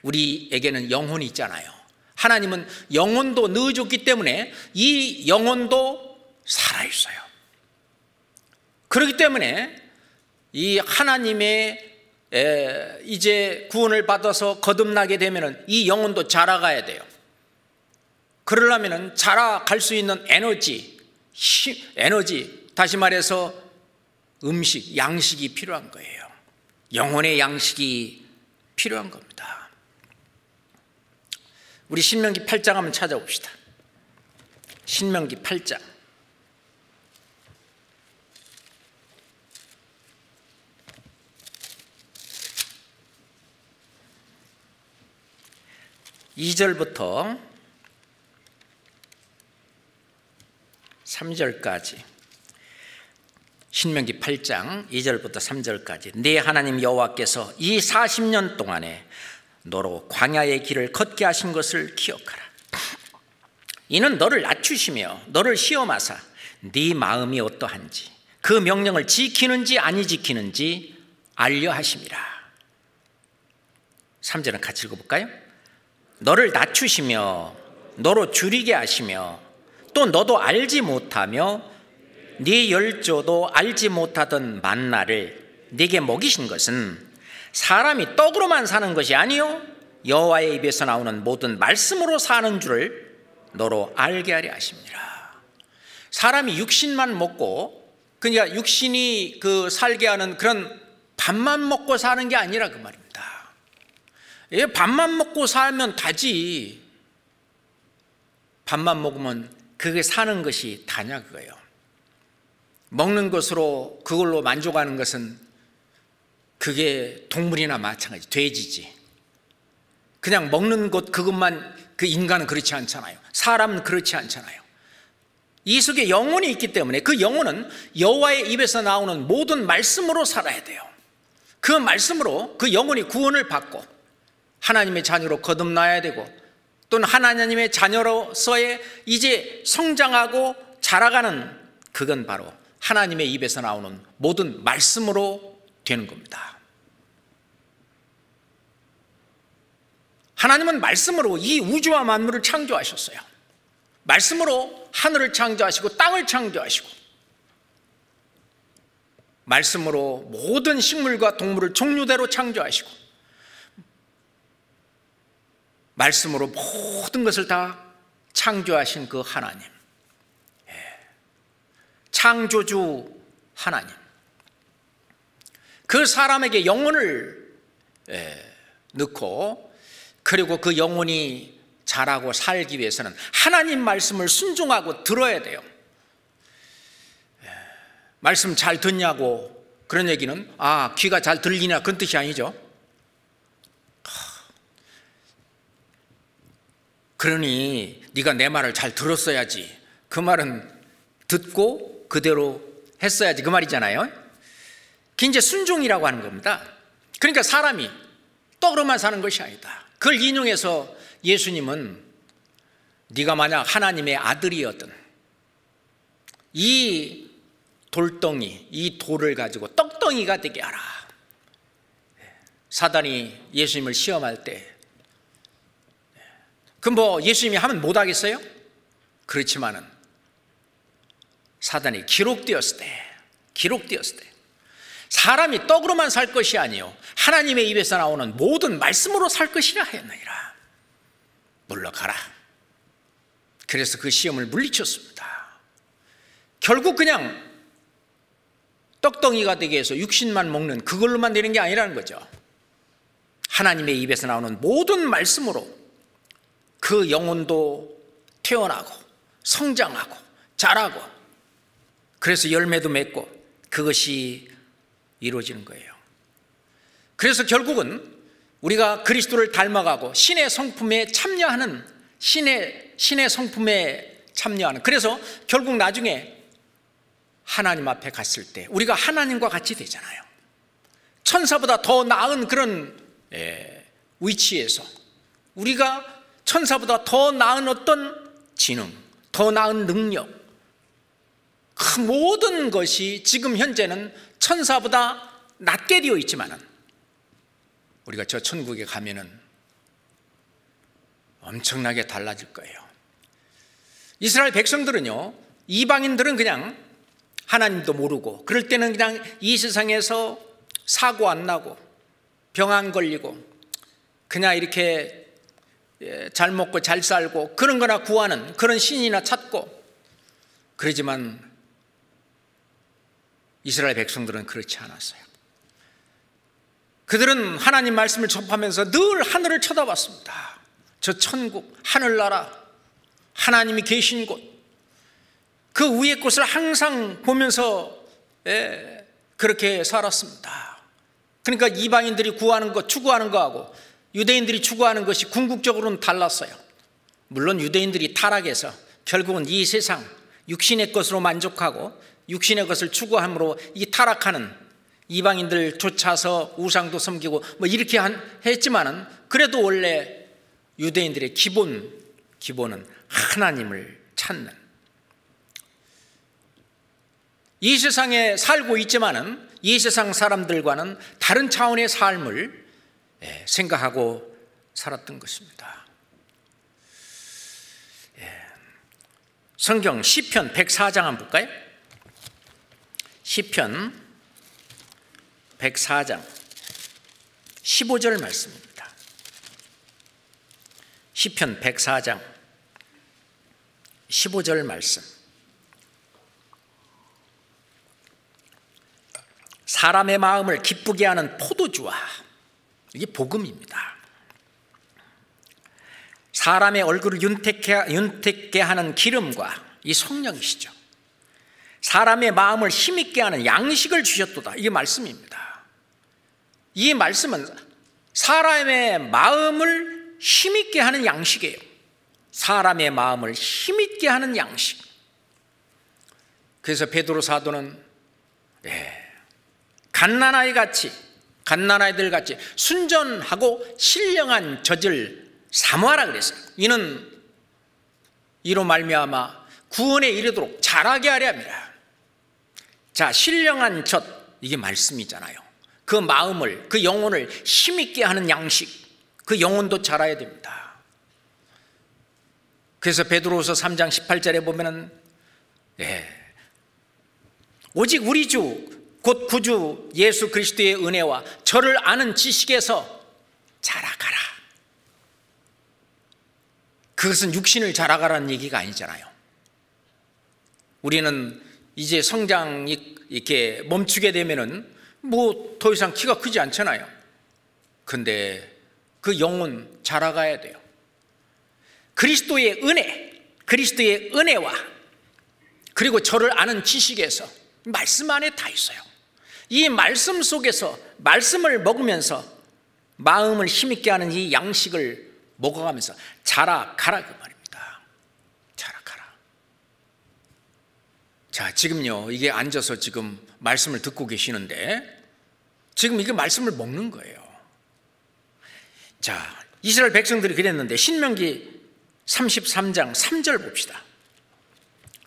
우리에게는 영혼이 있잖아요. 하나님은 영혼도 넣어줬기 때문에 이 영혼도 살아있어요. 그렇기 때문에 이 하나님의 이제 구원을 받아서 거듭나게 되면 이 영혼도 자라가야 돼요. 그러려면 자라갈 수 있는 에너지, 다시 말해서 음식, 양식이 필요한 거예요. 영혼의 양식이 필요한 겁니다. 우리 신명기 8장 한번 찾아봅시다. 신명기 8장. (2절부터) 3절까지. 신명기 8장 2절부터 3절까지. 네 하나님 여호와께서 이 40년 동안에 너로 광야의 길을 걷게 하신 것을 기억하라. 이는 너를 낮추시며 너를 시험하사 네 마음이 어떠한지 그 명령을 지키는지 아니 지키는지 알려 하심이라. 3절은 같이 읽어볼까요? 너를 낮추시며 너로 줄이게 하시며 또 너도 알지 못하며 네 열조도 알지 못하던 만나를 네게 먹이신 것은 사람이 떡으로만 사는 것이 아니요 여호와의 입에서 나오는 모든 말씀으로 사는 줄을 너로 알게 하려 하십니다. 사람이 육신만 먹고, 그러니까 육신이 살게 하는 그런 밥만 먹고 사는 게 아니라 그 말입니다. 밥만 먹고 살면 다지, 밥만 먹으면 그게 사는 것이 다냐 그거예요. 먹는 것으로 그걸로 만족하는 것은 그게 동물이나 마찬가지, 돼지지. 그냥 먹는 것 그것만, 그 인간은 그렇지 않잖아요. 사람은 그렇지 않잖아요. 이 속에 영혼이 있기 때문에 그 영혼은 여호와의 입에서 나오는 모든 말씀으로 살아야 돼요. 그 말씀으로 그 영혼이 구원을 받고 하나님의 자녀로 거듭나야 되고, 또는 하나님의 자녀로서의 이제 성장하고 자라가는, 그건 바로 하나님의 입에서 나오는 모든 말씀으로 되는 겁니다. 하나님은 말씀으로 이 우주와 만물을 창조하셨어요. 말씀으로 하늘을 창조하시고 땅을 창조하시고, 말씀으로 모든 식물과 동물을 종류대로 창조하시고, 말씀으로 모든 것을 다 창조하신 그 하나님, 창조주 하나님, 그 사람에게 영혼을 넣고, 그리고 그 영혼이 자라고 살기 위해서는 하나님 말씀을 순종하고 들어야 돼요. 말씀 잘 듣냐고 그런 얘기는 귀가 잘 들리냐 그런 뜻이 아니죠. 그러니 네가 내 말을 잘 들었어야지, 그 말은 듣고 그대로 했어야지, 그 말이잖아요. 그게 이제 순종이라고 하는 겁니다. 그러니까 사람이 떡으로만 사는 것이 아니다. 그걸 인용해서 예수님은 네가 만약 하나님의 아들이었던 이 돌덩이, 이 돌을 가지고 떡덩이가 되게 하라. 사단이 예수님을 시험할 때, 그럼 예수님이 하면 못하겠어요? 그렇지만은 사단이 기록되었을 때 사람이 떡으로만 살 것이 아니요 하나님의 입에서 나오는 모든 말씀으로 살 것이라 하였느니라. 물러가라. 그래서 그 시험을 물리쳤습니다. 결국 그냥 떡덩이가 되게 해서 육신만 먹는 그걸로만 되는 게 아니라는 거죠. 하나님의 입에서 나오는 모든 말씀으로 그 영혼도 태어나고 성장하고 자라고, 그래서 열매도 맺고 그것이 이루어지는 거예요. 그래서 결국은 우리가 그리스도를 닮아가고 신의 성품에 참여하는, 신의 성품에 참여하는, 그래서 결국 나중에 하나님 앞에 갔을 때 우리가 하나님과 같이 되잖아요. 천사보다 더 나은 그런 위치에서, 우리가 천사보다 더 나은 어떤 지능, 더 나은 능력, 그 모든 것이 지금 현재는 천사보다 낮게 되어 있지만은 우리가 저 천국에 가면은 엄청나게 달라질 거예요. 이스라엘 백성들은요, 이방인들은 그냥 하나님도 모르고 그럴 때는 그냥 이 세상에서 사고 안 나고 병 안 걸리고 그냥 이렇게 잘 먹고 잘 살고 그런 거나 구하는 그런 신이나 찾고 그러지만 이스라엘 백성들은 그렇지 않았어요. 그들은 하나님 말씀을 접하면서 늘 하늘을 쳐다봤습니다. 저 천국, 하늘나라, 하나님이 계신 곳, 그 위의 곳을 항상 보면서 그렇게 살았습니다. 그러니까 이방인들이 구하는 것, 추구하는 것하고 유대인들이 추구하는 것이 궁극적으로는 달랐어요. 물론 유대인들이 타락해서 결국은 이 세상 육신의 것으로 만족하고 육신의 것을 추구함으로 이 타락하는 이방인들 쫓아서 우상도 섬기고 뭐 이렇게 했지만은 그래도 원래 유대인들의 기본은 하나님을 찾는, 이 세상에 살고 있지만은 이 세상 사람들과는 다른 차원의 삶을 생각하고 살았던 것입니다. 성경 시편 104장 한번 볼까요? 시편 104장 15절 말씀입니다. 시편 104장 15절 말씀. 사람의 마음을 기쁘게 하는 포도주와, 이게 복음입니다. 사람의 얼굴을 윤택게 하는 기름과, 이 성령이시죠. 사람의 마음을 힘있게 하는 양식을 주셨도다, 이게 말씀입니다. 이 말씀은 사람의 마음을 힘있게 하는 양식이에요. 사람의 마음을 힘있게 하는 양식. 그래서 베드로 사도는 갓난아이들 같이 순전하고 신령한 젖을 사모하라 그랬어요. 이로 말미암아 구원에 이르도록 자라게 하려 합니다. 자, 신령한 젖, 이게 말씀이잖아요. 그 마음을, 그 영혼을 힘있게 하는 양식, 그 영혼도 자라야 됩니다. 그래서 베드로후서 3장 18절에 보면은 오직 우리 주 곧 구주 예수 그리스도의 은혜와 저를 아는 지식에서 자라가라. 그것은 육신을 자라가라는 얘기가 아니잖아요. 우리는 이제 성장이 이렇게 멈추게 되면은 뭐 더 이상 키가 크지 않잖아요. 근데 그 영혼 자라가야 돼요. 그리스도의 은혜와 그리고 저를 아는 지식에서, 말씀 안에 다 있어요. 이 말씀 속에서 말씀을 먹으면서 마음을 힘있게 하는 이 양식을 먹어가면서 자라가라, 그 말입니다. 자라가라. 자, 지금요, 이게 앉아서 지금 말씀을 듣고 계시는데 지금 이게 말씀을 먹는 거예요. 자, 이스라엘 백성들이 그랬는데 신명기 33장 3절 봅시다.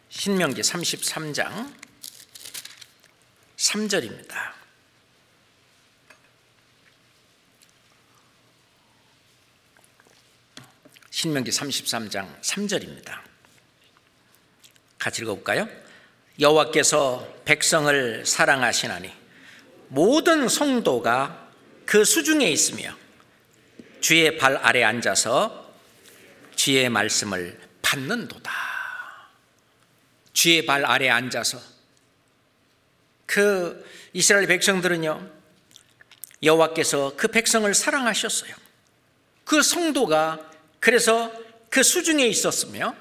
신명기 33장 3절입니다. 신명기 33장 3절입니다. 같이 읽어볼까요? 여호와께서 백성을 사랑하시나니 모든 성도가 그 수중에 있으며 주의 발 아래 앉아서 주의 말씀을 받는도다. 주의 발 아래 앉아서, 그 이스라엘 백성들은요, 여호와께서 그 백성을 사랑하셨어요. 그 성도가 그래서 그 수중에 있었으며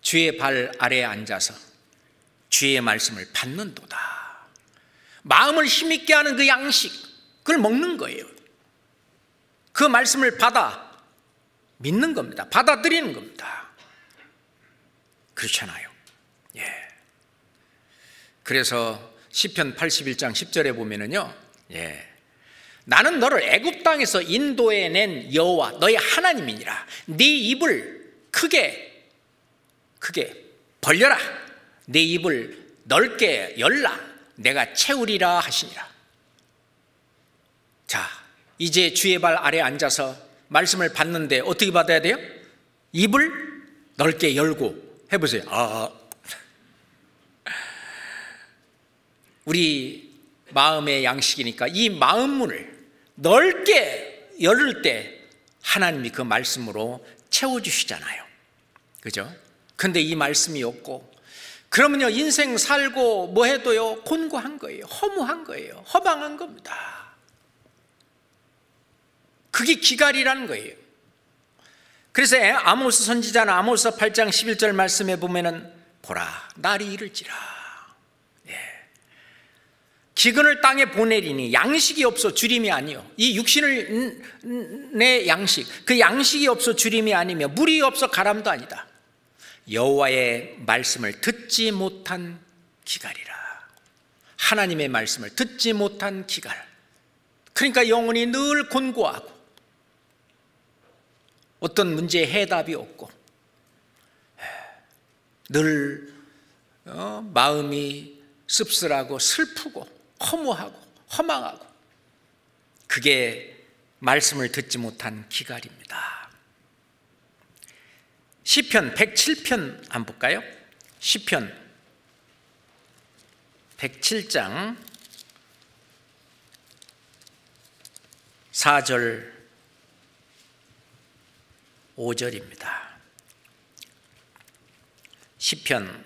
주의 발 아래에 앉아서 주의 말씀을 받는도다. 마음을 힘있게 하는 그 양식, 그걸 먹는 거예요. 그 말씀을 받아 믿는 겁니다. 받아들이는 겁니다. 그렇잖아요. 그래서 시편 81장 10절에 보면은요, 나는 너를 애굽 땅에서 인도해 낸 여호와 너의 하나님이니라. 네 입을 크게 벌려라. 내 입을 넓게 열라 내가 채우리라 하시니라. 자, 이제 주의 발 아래 앉아서 말씀을 받는데 어떻게 받아야 돼요? 입을 넓게 열고 해보세요. 우리 마음의 양식이니까 이 마음문을 넓게 열을 때 하나님이 그 말씀으로 채워주시잖아요. 그죠? 근데 이 말씀이 없고 그러면요 인생 살고 뭐 해도요 곤고한 거예요. 허무한 거예요. 허망한 겁니다. 그게 기갈이라는 거예요. 그래서 아모스 선지자는 아모스 8장 11절 말씀에 보면은 보라 날이 이를지라 기근을 땅에 보내리니 양식이 없어 주림이 아니요. 이 육신을 내 양식 그 양식이 없어 주림이 아니며 물이 없어 가람도 아니다. 여호와의 말씀을 듣지 못한 기갈이라. 하나님의 말씀을 듣지 못한 기갈. 그러니까 영혼이 늘 곤고하고 어떤 문제에 해답이 없고 늘 마음이 씁쓸하고 슬프고 허무하고 허망하고 그게 말씀을 듣지 못한 기갈입니다. 시편 107편 한번 볼까요? 시편 107장 4절 5절입니다. 시편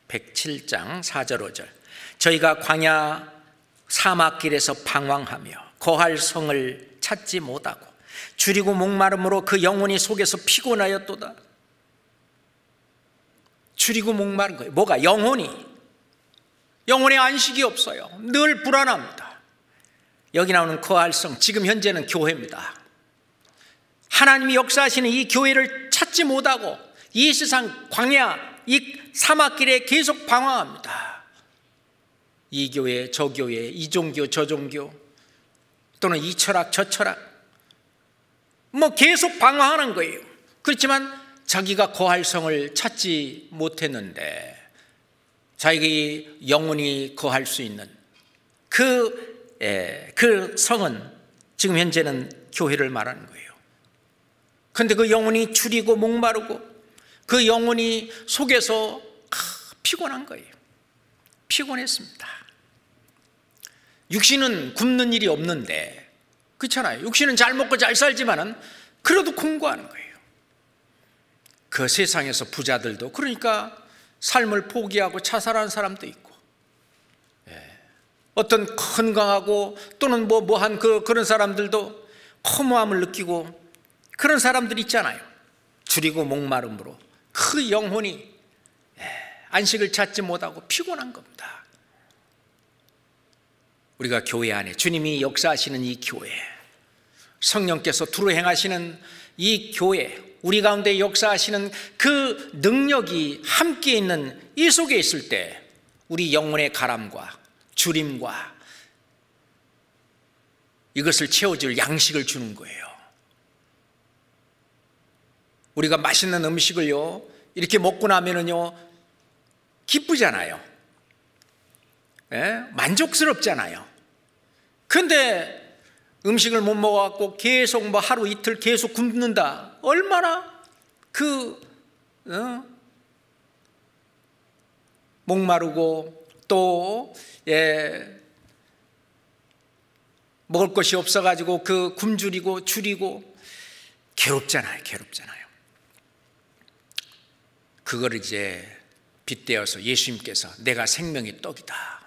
107장 4절 5절 저희가 광야 사막길에서 방황하며 거할 성을 찾지 못하고 줄이고 목마름으로 그 영혼이 속에서 피곤하였도다. 줄이고 목마른 거예요. 뭐가? 영혼에 안식이 없어요. 늘 불안합니다. 여기 나오는 거할 성 지금 현재는 교회입니다. 하나님이 역사하시는 이 교회를 찾지 못하고 이 세상 광야 이 사막길에 계속 방황합니다. 이 교회 저 교회 이 종교 저 종교 또는 이 철학 저 철학 뭐 계속 방황하는 거예요. 그렇지만 자기가 거할 성을 찾지 못했는데 자기 영혼이 거할 수 있는 그 성은 지금 현재는 교회를 말하는 거예요. 그런데 그 영혼이 줄이고 목마르고 그 영혼이 속에서 피곤한 거예요. 피곤했습니다. 육신은 굶는 일이 없는데 그렇잖아요. 육신은 잘 먹고 잘 살지만은 그래도 공고하는 거예요. 그 세상에서 부자들도 그러니까 삶을 포기하고 자살하는 사람도 있고 어떤 건강하고 또는 뭐한 그런 사람들도 허무함을 느끼고 그런 사람들이 있잖아요. 줄이고 목마름으로 그 영혼이 안식을 찾지 못하고 피곤한 겁니다. 우리가 교회 안에 주님이 역사하시는 이 교회 성령께서 두루 행하시는 이 교회 우리 가운데 역사하시는 그 능력이 함께 있는 이 속에 있을 때 우리 영혼의 가람과 주림과 이것을 채워줄 양식을 주는 거예요. 우리가 맛있는 음식을요 이렇게 먹고 나면은요 기쁘잖아요. 만족스럽잖아요. 근데 음식을 못 먹어갖고 계속 하루 이틀 계속 굶는다. 얼마나 목마르고 또 먹을 것이 없어가지고 그 굶주리고 줄이고 괴롭잖아요. 그걸 이제 빗대어서 예수님께서 내가 생명의 떡이다.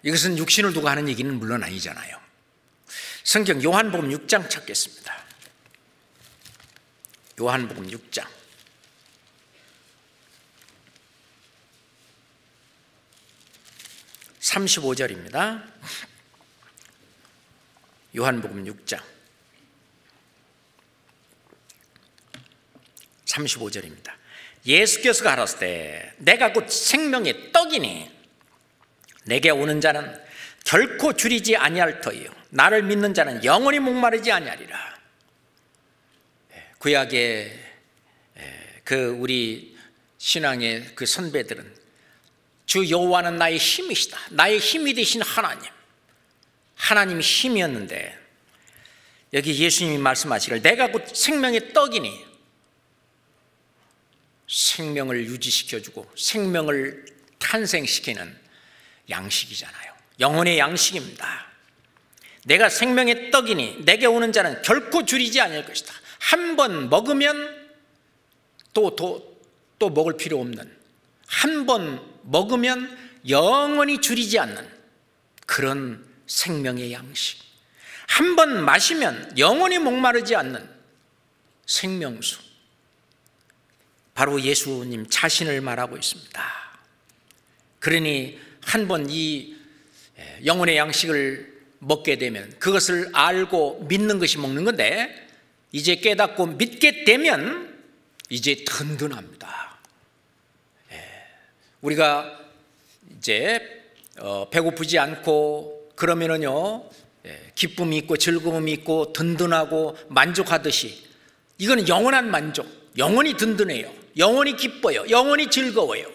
이것은 육신을 두고 하는 얘기는 물론 아니잖아요. 성경 요한복음 6장 찾겠습니다. 요한복음 6장 35절입니다. 요한복음 6장 35절입니다. 예수께서 가라사대 내가 곧 생명의 떡이니 내게 오는 자는 결코 줄이지 아니할 터이요 나를 믿는 자는 영원히 목마르지 아니하리라. 구약의 그 우리 신앙의 그 선배들은 주 여호와는 나의 힘이시다, 나의 힘이 되신 하나님이 힘이었는데, 여기 예수님이 말씀하시길 내가 곧 생명의 떡이니, 생명을 유지시켜주고 생명을 탄생시키는 양식이잖아요. 영혼의 양식입니다. 내가 생명의 떡이니 내게 오는 자는 결코 줄이지 않을 것이다. 한 번 먹으면 또 먹을 필요 없는, 한 번 먹으면 영원히 줄이지 않는 그런 생명의 양식, 한 번 마시면 영원히 목마르지 않는 생명수, 바로 예수님 자신을 말하고 있습니다. 그러니 한 번 이 영혼의 양식을 먹게 되면 그것을 알고 믿는 것이 먹는 건데, 이제 깨닫고 믿게 되면 이제 든든합니다. 우리가 이제 배고프지 않고 그러면은요, 기쁨이 있고 즐거움이 있고 든든하고 만족하듯이, 이거는 영원한 만족, 영원히 든든해요, 영원히 기뻐요, 영원히 즐거워요.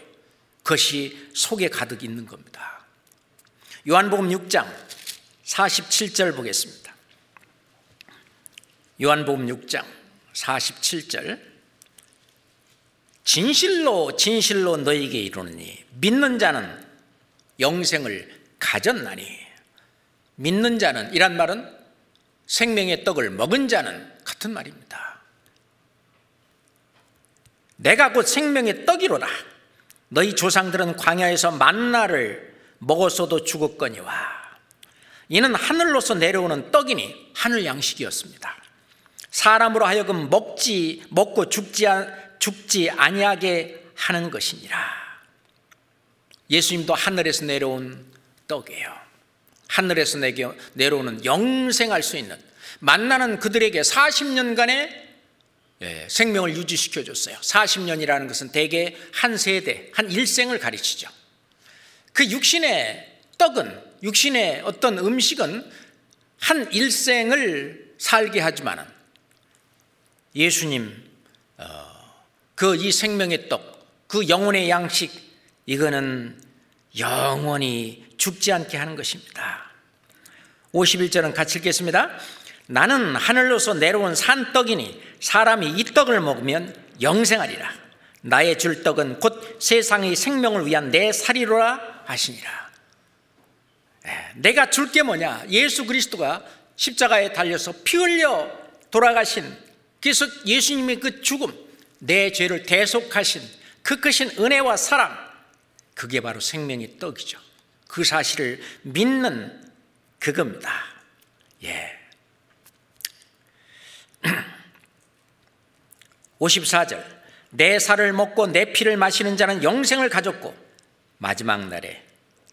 그것이 속에 가득 있는 겁니다. 요한복음 6장 47절 보겠습니다. 요한복음 6장 47절. 진실로 진실로 너희에게 이르노니 믿는 자는 영생을 가졌나니. 믿는 자는 이란 말은 생명의 떡을 먹은 자는 같은 말입니다. 내가 곧 생명의 떡이로다. 너희 조상들은 광야에서 만나를 먹었어도 죽었거니와. 이는 하늘로서 내려오는 떡이니, 하늘 양식이었습니다. 사람으로 하여금 먹고 죽지 아니하게 하는 것이니라. 예수님도 하늘에서 내려온 떡이에요. 하늘에서 내려오는 영생할 수 있는 만나는 그들에게 40년간의 생명을 유지시켜줬어요. 40년이라는 것은 대개 한 세대, 한 일생을 가르치죠. 그 육신의 떡은, 육신의 어떤 음식은 한 일생을 살게 하지만 예수님 그 이 생명의 떡, 그 영혼의 양식, 이거는 영원히 죽지 않게 하는 것입니다. 51절은 같이 읽겠습니다. 나는 하늘로서 내려온 산떡이니 사람이 이 떡을 먹으면 영생하리라. 나의 줄 떡은 곧 세상의 생명을 위한 내 살이로라 하시니라. 내가 줄 게 뭐냐? 예수 그리스도가 십자가에 달려서 피 흘려 돌아가신, 그래서 예수님의 그 죽음, 내 죄를 대속하신 그 크신 은혜와 사랑, 그게 바로 생명의 떡이죠. 그 사실을 믿는 그겁니다. 54절. 내 살을 먹고 내 피를 마시는 자는 영생을 가졌고 마지막 날에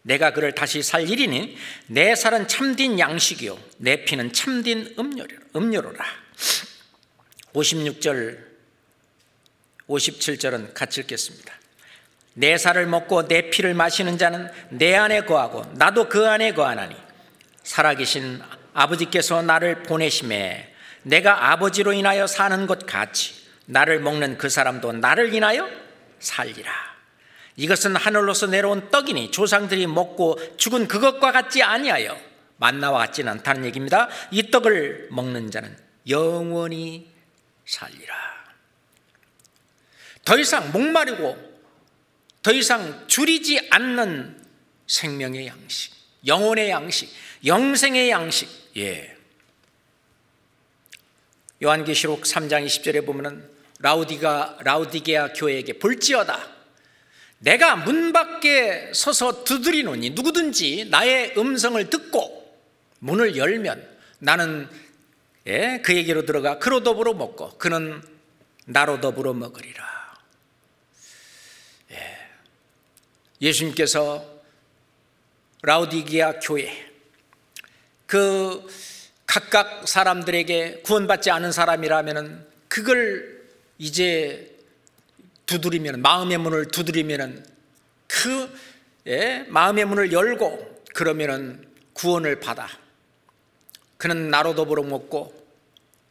내가 그를 다시 살리리니 내 살은 참된 양식이요 내 피는 참된 음료로라. 56절 57절은 같이 읽겠습니다. 내 살을 먹고 내 피를 마시는 자는 내 안에 거하고 나도 그 안에 거하나니 살아계신 아버지께서 나를 보내심에 내가 아버지로 인하여 사는 것 같이 나를 먹는 그 사람도 나를 인하여 살리라. 이것은 하늘로서 내려온 떡이니 조상들이 먹고 죽은 그것과 같지 아니하여 만나와 같지는 않다는 얘기입니다. 이 떡을 먹는 자는 영원히 살리라. 더 이상 목마르고 더 이상 줄이지 않는 생명의 양식, 영혼의 양식, 영생의 양식. 요한계시록 3장 20절에 보면은 라우디게아 교회에게 볼지어다, 내가 문 밖에 서서 두드리노니 누구든지 나의 음성을 듣고 문을 열면 나는 그에게로 들어가 그로 더불어 먹고 그는 나로 더불어 먹으리라. 예수님께서 라우디게아 교회, 그 각각 사람들에게 구원받지 않은 사람이라면은 그걸 이제 두드리면, 마음의 문을 두드리면은 그 마음의 문을 열고 그러면은 구원을 받아. 그는 나로 더불어 먹고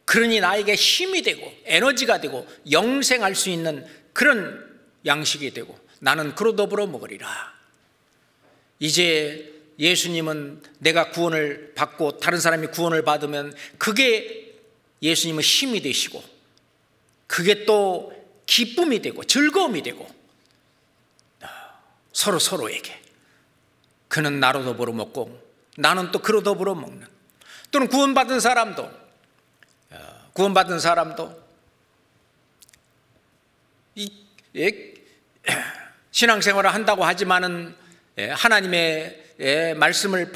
그러니 나에게 힘이 되고 에너지가 되고 영생할 수 있는 그런 양식이 되고 나는 그로 더불어 먹으리라. 이제 예수님은 내가 구원을 받고 다른 사람이 구원을 받으면 그게 예수님은 힘이 되시고 그게 또 기쁨이 되고 즐거움이 되고 서로에게 그는 나로 더불어 먹고 나는 또 그로 더불어 먹는, 또는 구원받은 사람도 신앙생활을 한다고 하지만은 하나님의 말씀을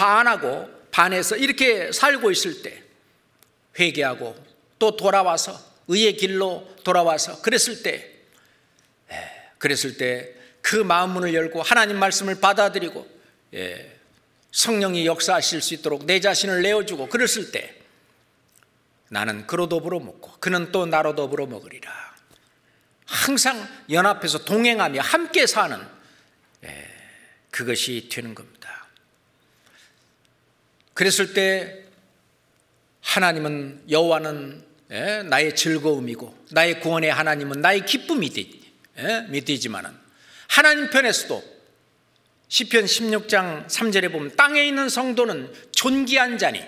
반해서 이렇게 살고 있을 때 회개하고 또 돌아와서 의의 길로 돌아와서 그랬을 때 그 마음 문을 열고 하나님 말씀을 받아들이고 성령이 역사하실 수 있도록 내 자신을 내어주고 그랬을 때 나는 그로 더불어 먹고 그는 또 나로 더불어 먹으리라. 항상 연합해서 동행하며 함께 사는 그것이 되는 겁니다. 그랬을 때 하나님은, 여호와는 나의 즐거움이고 나의 구원의 하나님은 나의 기쁨이 되지만은 하나님 편에서도 시편 16장 3절에 보면 땅에 있는 성도는 존귀한 자니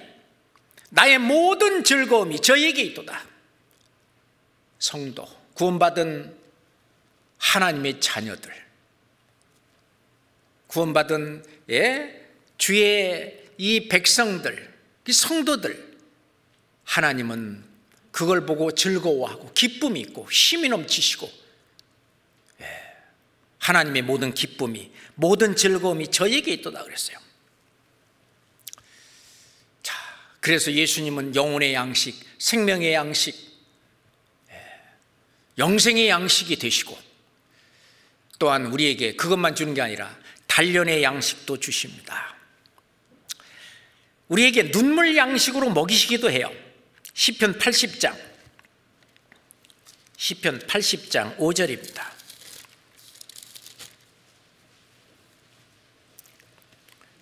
나의 모든 즐거움이 저에게 있도다. 성도, 구원받은 하나님의 자녀들, 구원받은 주의 이 백성들, 이 성도들, 하나님은 그걸 보고 즐거워하고 기쁨이 있고 힘이 넘치시고 하나님의 모든 기쁨이, 모든 즐거움이 저에게 있도다 그랬어요. 자, 그래서 예수님은 영혼의 양식, 생명의 양식, 영생의 양식이 되시고 또한 우리에게 그것만 주는 게 아니라 단련의 양식도 주십니다. 우리에게 눈물 양식으로 먹이시기도 해요. 시편 80장 5절입니다.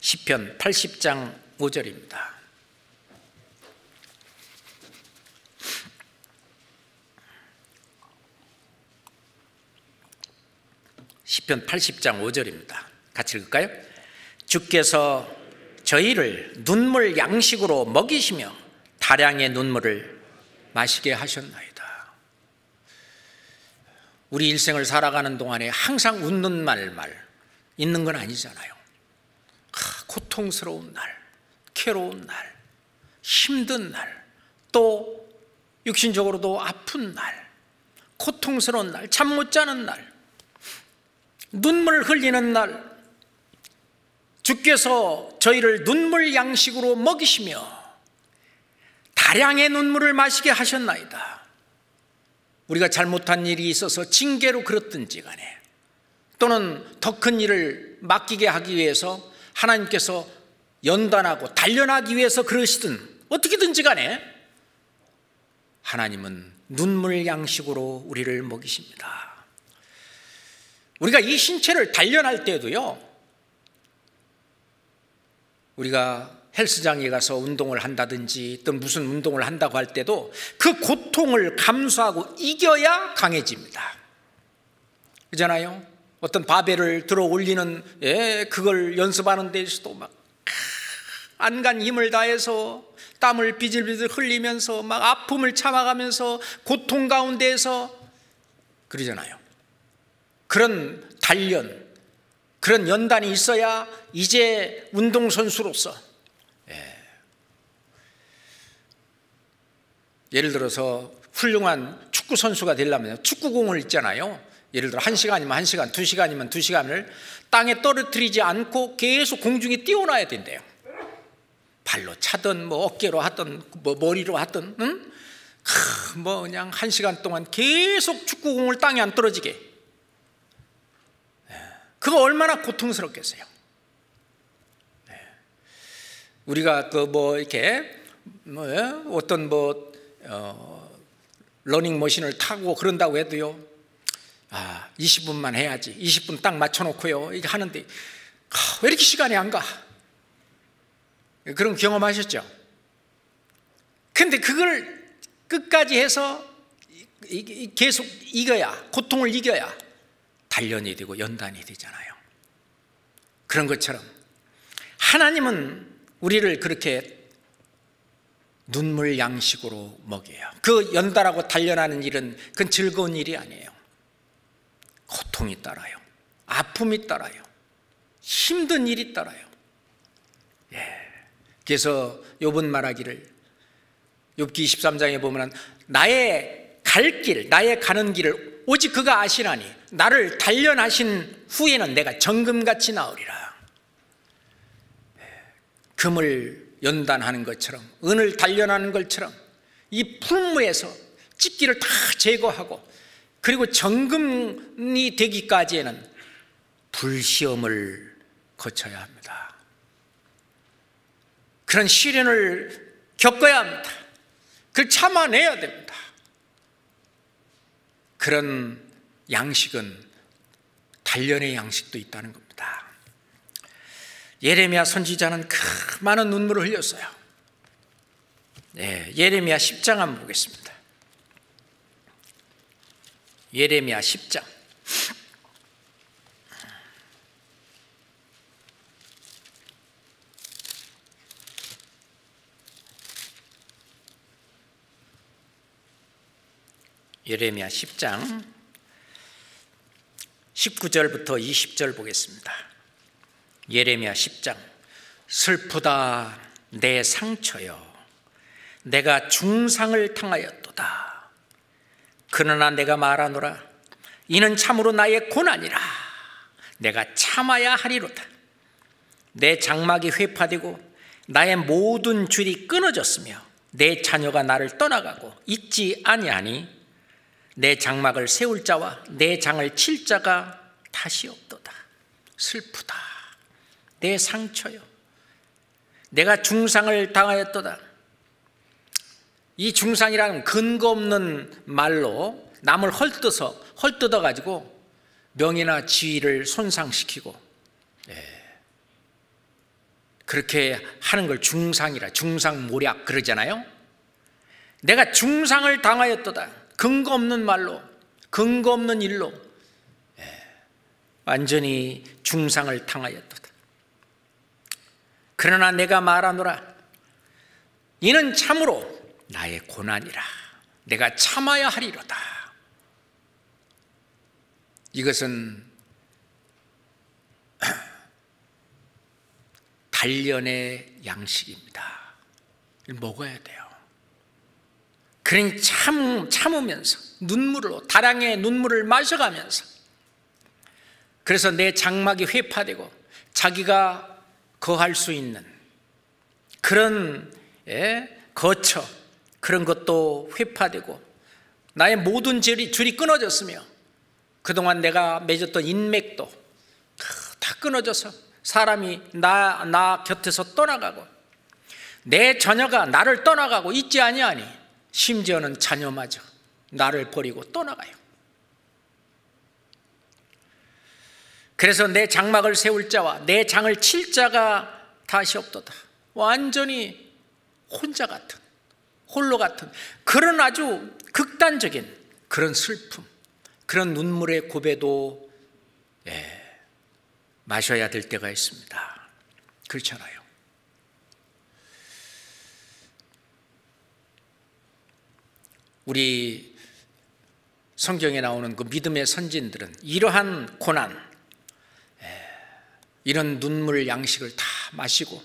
시편 80장 5절입니다. 시편 80장 5절입니다. 같이 읽을까요? 주께서 저희를 눈물 양식으로 먹이시며 다량의 눈물을 마시게 하셨나이다. 우리 일생을 살아가는 동안에 항상 웃는 말 있는 건 아니잖아요. 고통스러운 날, 괴로운 날, 힘든 날, 또 육신적으로도 아픈 날, 고통스러운 날, 잠 못 자는 날, 눈물 흘리는 날, 주께서 저희를 눈물 양식으로 먹이시며 다량의 눈물을 마시게 하셨나이다. 우리가 잘못한 일이 있어서 징계로 그렇든지 간에 또는 더 큰 일을 맡기게 하기 위해서 하나님께서 연단하고 단련하기 위해서 그러시든 어떻게든지 간에 하나님은 눈물 양식으로 우리를 먹이십니다. 우리가 이 신체를 단련할 때도요, 우리가 헬스장에 가서 운동을 한다든지 또 무슨 운동을 한다고 할 때도 그 고통을 감수하고 이겨야 강해집니다. 그렇잖아요? 어떤 바벨을 들어 올리는 그걸 연습하는 데서도 막 안간 힘을 다해서 땀을 비질비질 흘리면서 막 아픔을 참아가면서 고통 가운데에서 그러잖아요. 그런 단련, 그런 연단이 있어야 이제 운동선수로서 예를 들어서 훌륭한 축구선수가 되려면 축구공을 있잖아요. 예를 들어 1시간이면 1시간, 2시간이면 2시간을 땅에 떨어뜨리지 않고 계속 공중에 띄워놔야 된대요. 발로 차든 뭐 어깨로 하든 뭐 머리로 하든 뭐 그냥 1시간 동안 계속 축구공을 땅에 안 떨어지게. 그거 얼마나 고통스럽겠어요. 우리가 그 뭐 이렇게 어떤 러닝머신을 타고 그런다고 해도요, 20분만 해야지, 20분 딱 맞춰놓고요 이게 하는데 왜 이렇게 시간이 안 가? 그런 경험하셨죠? 근데 그걸 끝까지 해서 계속 이겨야, 고통을 이겨야 단련이 되고 연단이 되잖아요. 그런 것처럼 하나님은 우리를 그렇게 눈물 양식으로 먹여요. 그 연단하고 단련하는 일은 그건 즐거운 일이 아니에요. 고통이 따라요. 아픔이 따라요. 힘든 일이 따라요. 그래서 욥은 말하기를, 욥기 23장에 보면 나의 갈 길, 나의 가는 길을 오직 그가 아시나니 나를 단련하신 후에는 내가 정금같이 나으리라. 금을 연단하는 것처럼, 은을 단련하는 것처럼 이 풀무에서 찌기를 다 제거하고 그리고 정금이 되기까지에는 불시험을 거쳐야 합니다. 그런 시련을 겪어야 합니다. 그걸 참아내야 됩니다. 그런 양식은 단련의 양식도 있다는 겁니다. 예레미야 선지자는 그 많은 눈물을 흘렸어요. 예레미야 10장 한번 보겠습니다. 예레미야 10장. 예레미야 10장 19절부터 20절 보겠습니다. 예레미야 10장. 슬프다 내 상처여, 내가 중상을 당하였도다. 그러나 내가 말하노라, 이는 참으로 나의 고난이라. 내가 참아야 하리로다. 내 장막이 회파되고 나의 모든 줄이 끊어졌으며 내 자녀가 나를 떠나가고 있지 아니하니 내 장막을 세울 자와 내 장을 칠 자가 다시 없도다. 슬프다 내 상처여, 내가 중상을 당하였도다. 이 중상이라는 근거 없는 말로 남을 헐뜯어 가지고 명예나 지위를 손상시키고 그렇게 하는 걸 중상이라, 중상모략 그러잖아요. 내가 중상을 당하였도다. 근거 없는 말로, 근거 없는 일로 완전히 중상을 당하였도다. 그러나 내가 말하노라, 이는 참으로 나의 고난이라. 내가 참아야 하리로다. 이것은 단련의 양식입니다. 먹어야 돼요. 그러니 참으면서 눈물로, 다량의 눈물을 마셔가면서, 그래서 내 장막이 회파되고 자기가 거할 수 있는 그런 거처, 그런 것도 회파되고 나의 모든 줄이 끊어졌으며 그동안 내가 맺었던 인맥도 다 끊어져서 사람이 나 곁에서 떠나가고 내 자녀가 나를 떠나가고 있지 아니하니 심지어는 자녀마저 나를 버리고 떠나가요. 그래서 내 장막을 세울 자와 내 장을 칠 자가 다시 없도다. 완전히 혼자 같은, 홀로 같은 그런 아주 극단적인 그런 슬픔, 그런 눈물의 고배도 마셔야 될 때가 있습니다. 그렇잖아요. 우리 성경에 나오는 그 믿음의 선진들은 이러한 고난, 이런 눈물 양식을 다 마시고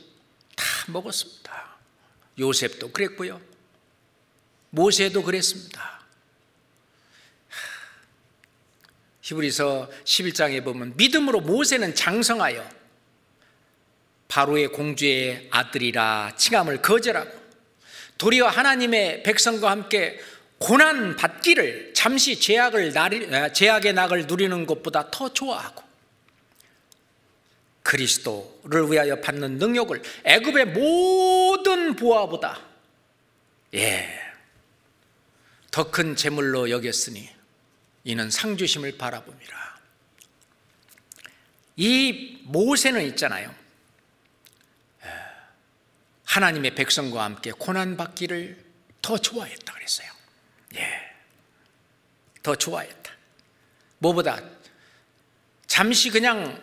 다 먹었습니다. 요셉도 그랬고요, 모세도 그랬습니다. 히브리서 11장에 보면 믿음으로 모세는 장성하여 바로의 공주의 아들이라 칭함을 거절하고 도리어 하나님의 백성과 함께 고난 받기를, 잠시 제약의 낙을 누리는 것보다 더 좋아하고 그리스도를 위하여 받는 능력을 애굽의 모든 보화보다 더 큰 재물로 여겼으니 이는 상주심을 바라봅니다. 이 모세는 있잖아요, 하나님의 백성과 함께 고난 받기를 더 좋아했다 그랬어요. 더 좋아했다. 뭐보다 잠시 그냥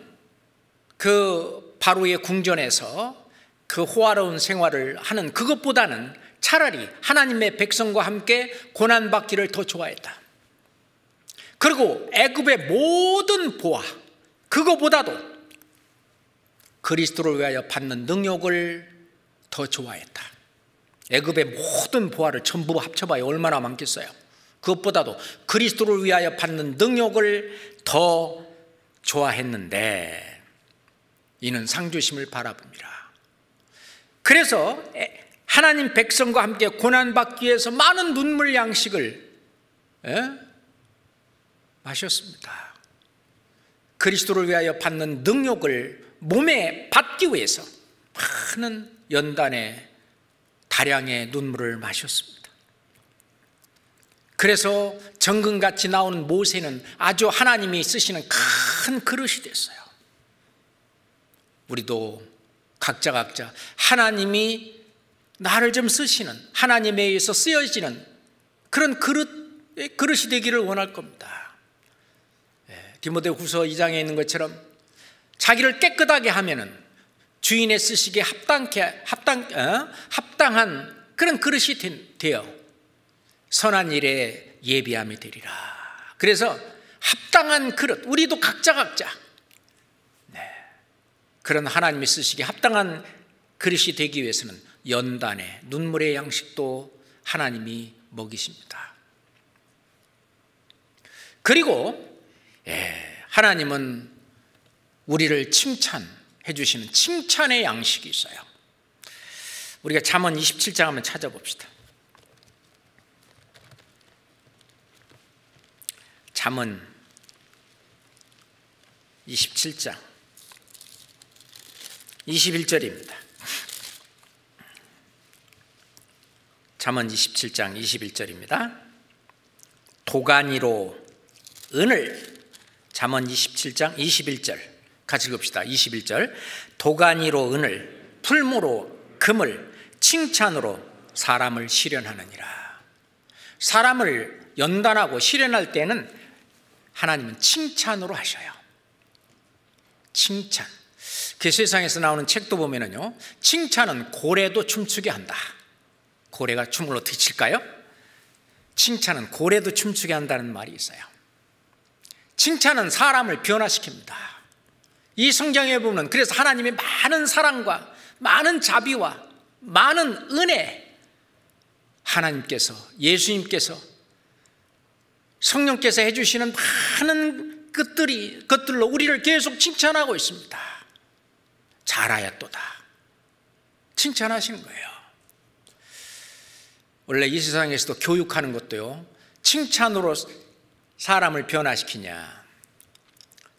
그 바로의 궁전에서 그 호화로운 생활을 하는 그것보다는 차라리 하나님의 백성과 함께 고난받기를 더 좋아했다. 그리고 애굽의 모든 보화, 그거보다도 그리스도를 위하여 받는 능력을 더 좋아했다. 애굽의 모든 보화를 전부 합쳐봐야 얼마나 많겠어요. 그것보다도 그리스도를 위하여 받는 능력을 더 좋아했는데 이는 상주심을 바라봅니다. 그래서 하나님 백성과 함께 고난받기 위해서 많은 눈물 양식을 마셨습니다. 그리스도를 위하여 받는 능력을 몸에 받기 위해서 많은 연단의 다량의 눈물을 마셨습니다. 그래서 정금같이 나오는 모세는 아주 하나님이 쓰시는 큰 그릇이 됐어요. 우리도 각자 하나님이 나를 좀 쓰시는, 하나님에 의해서 쓰여지는 그런 그릇이 되기를 원할 겁니다. 디모데후서 2장에 있는 것처럼 자기를 깨끗하게 하면은 주인의 쓰시기에 합당한 그런 그릇이 되어 선한 일에 예비함이 되리라. 그래서 합당한 그릇, 우리도 각자 그런 하나님이 쓰시기에 합당한 그릇이 되기 위해서는 연단의 눈물의 양식도 하나님이 먹이십니다. 그리고 하나님은 우리를 칭찬해 주시는 칭찬의 양식이 있어요. 우리가 잠언 27장 한번 찾아봅시다. 잠언 27장 21절입니다. 잠언 27장 21절입니다. 도가니로 은을, 잠언 27장 21절 같이 읽읍시다. 21절. 도가니로 은을, 풀무로 금을, 칭찬으로 사람을 시련하느니라. 사람을 연단하고 시련할 때는 하나님은 칭찬으로 하셔요. 칭찬. 그 세상에서 나오는 책도 보면은요, 칭찬은 고래도 춤추게 한다. 고래가 춤을 어떻게 칠까요? 칭찬은 고래도 춤추게 한다는 말이 있어요. 칭찬은 사람을 변화시킵니다. 이 성경에 보면 그래서 하나님의 많은 사랑과 많은 자비와 많은 은혜, 하나님께서, 예수님께서, 성령께서 해주시는 많은 것들로 우리를 계속 칭찬하고 있습니다. 잘하였도다. 칭찬하시는 거예요. 원래 이 세상에서도 교육하는 것도요, 칭찬으로 사람을 변화시키냐,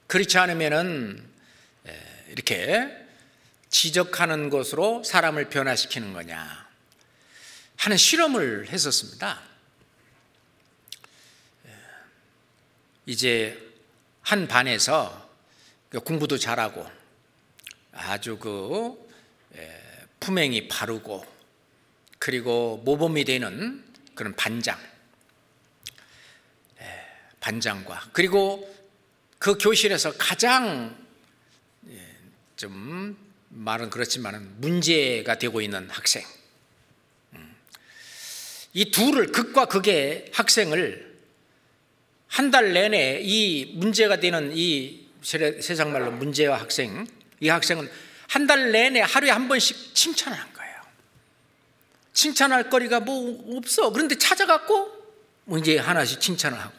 그렇지 않으면은 이렇게 지적하는 것으로 사람을 변화시키는 거냐 하는 실험을 했었습니다. 이제 한 반에서 공부도 잘하고 아주 품행이 바르고 그리고 모범이 되는 그런 반장과 그리고 그 교실에서 가장 좀 말은 그렇지만 문제가 되고 있는 학생, 이 둘을, 극과 극의 학생을 한 달 내내 이 문제가 되는 이 세상 말로 문제와 학생, 이 학생은 한 달 내내 하루에 한 번씩 칭찬을 한 거예요. 칭찬할 거리가 뭐 없어. 그런데 찾아갖고 뭐 이제 하나씩 칭찬을 하고,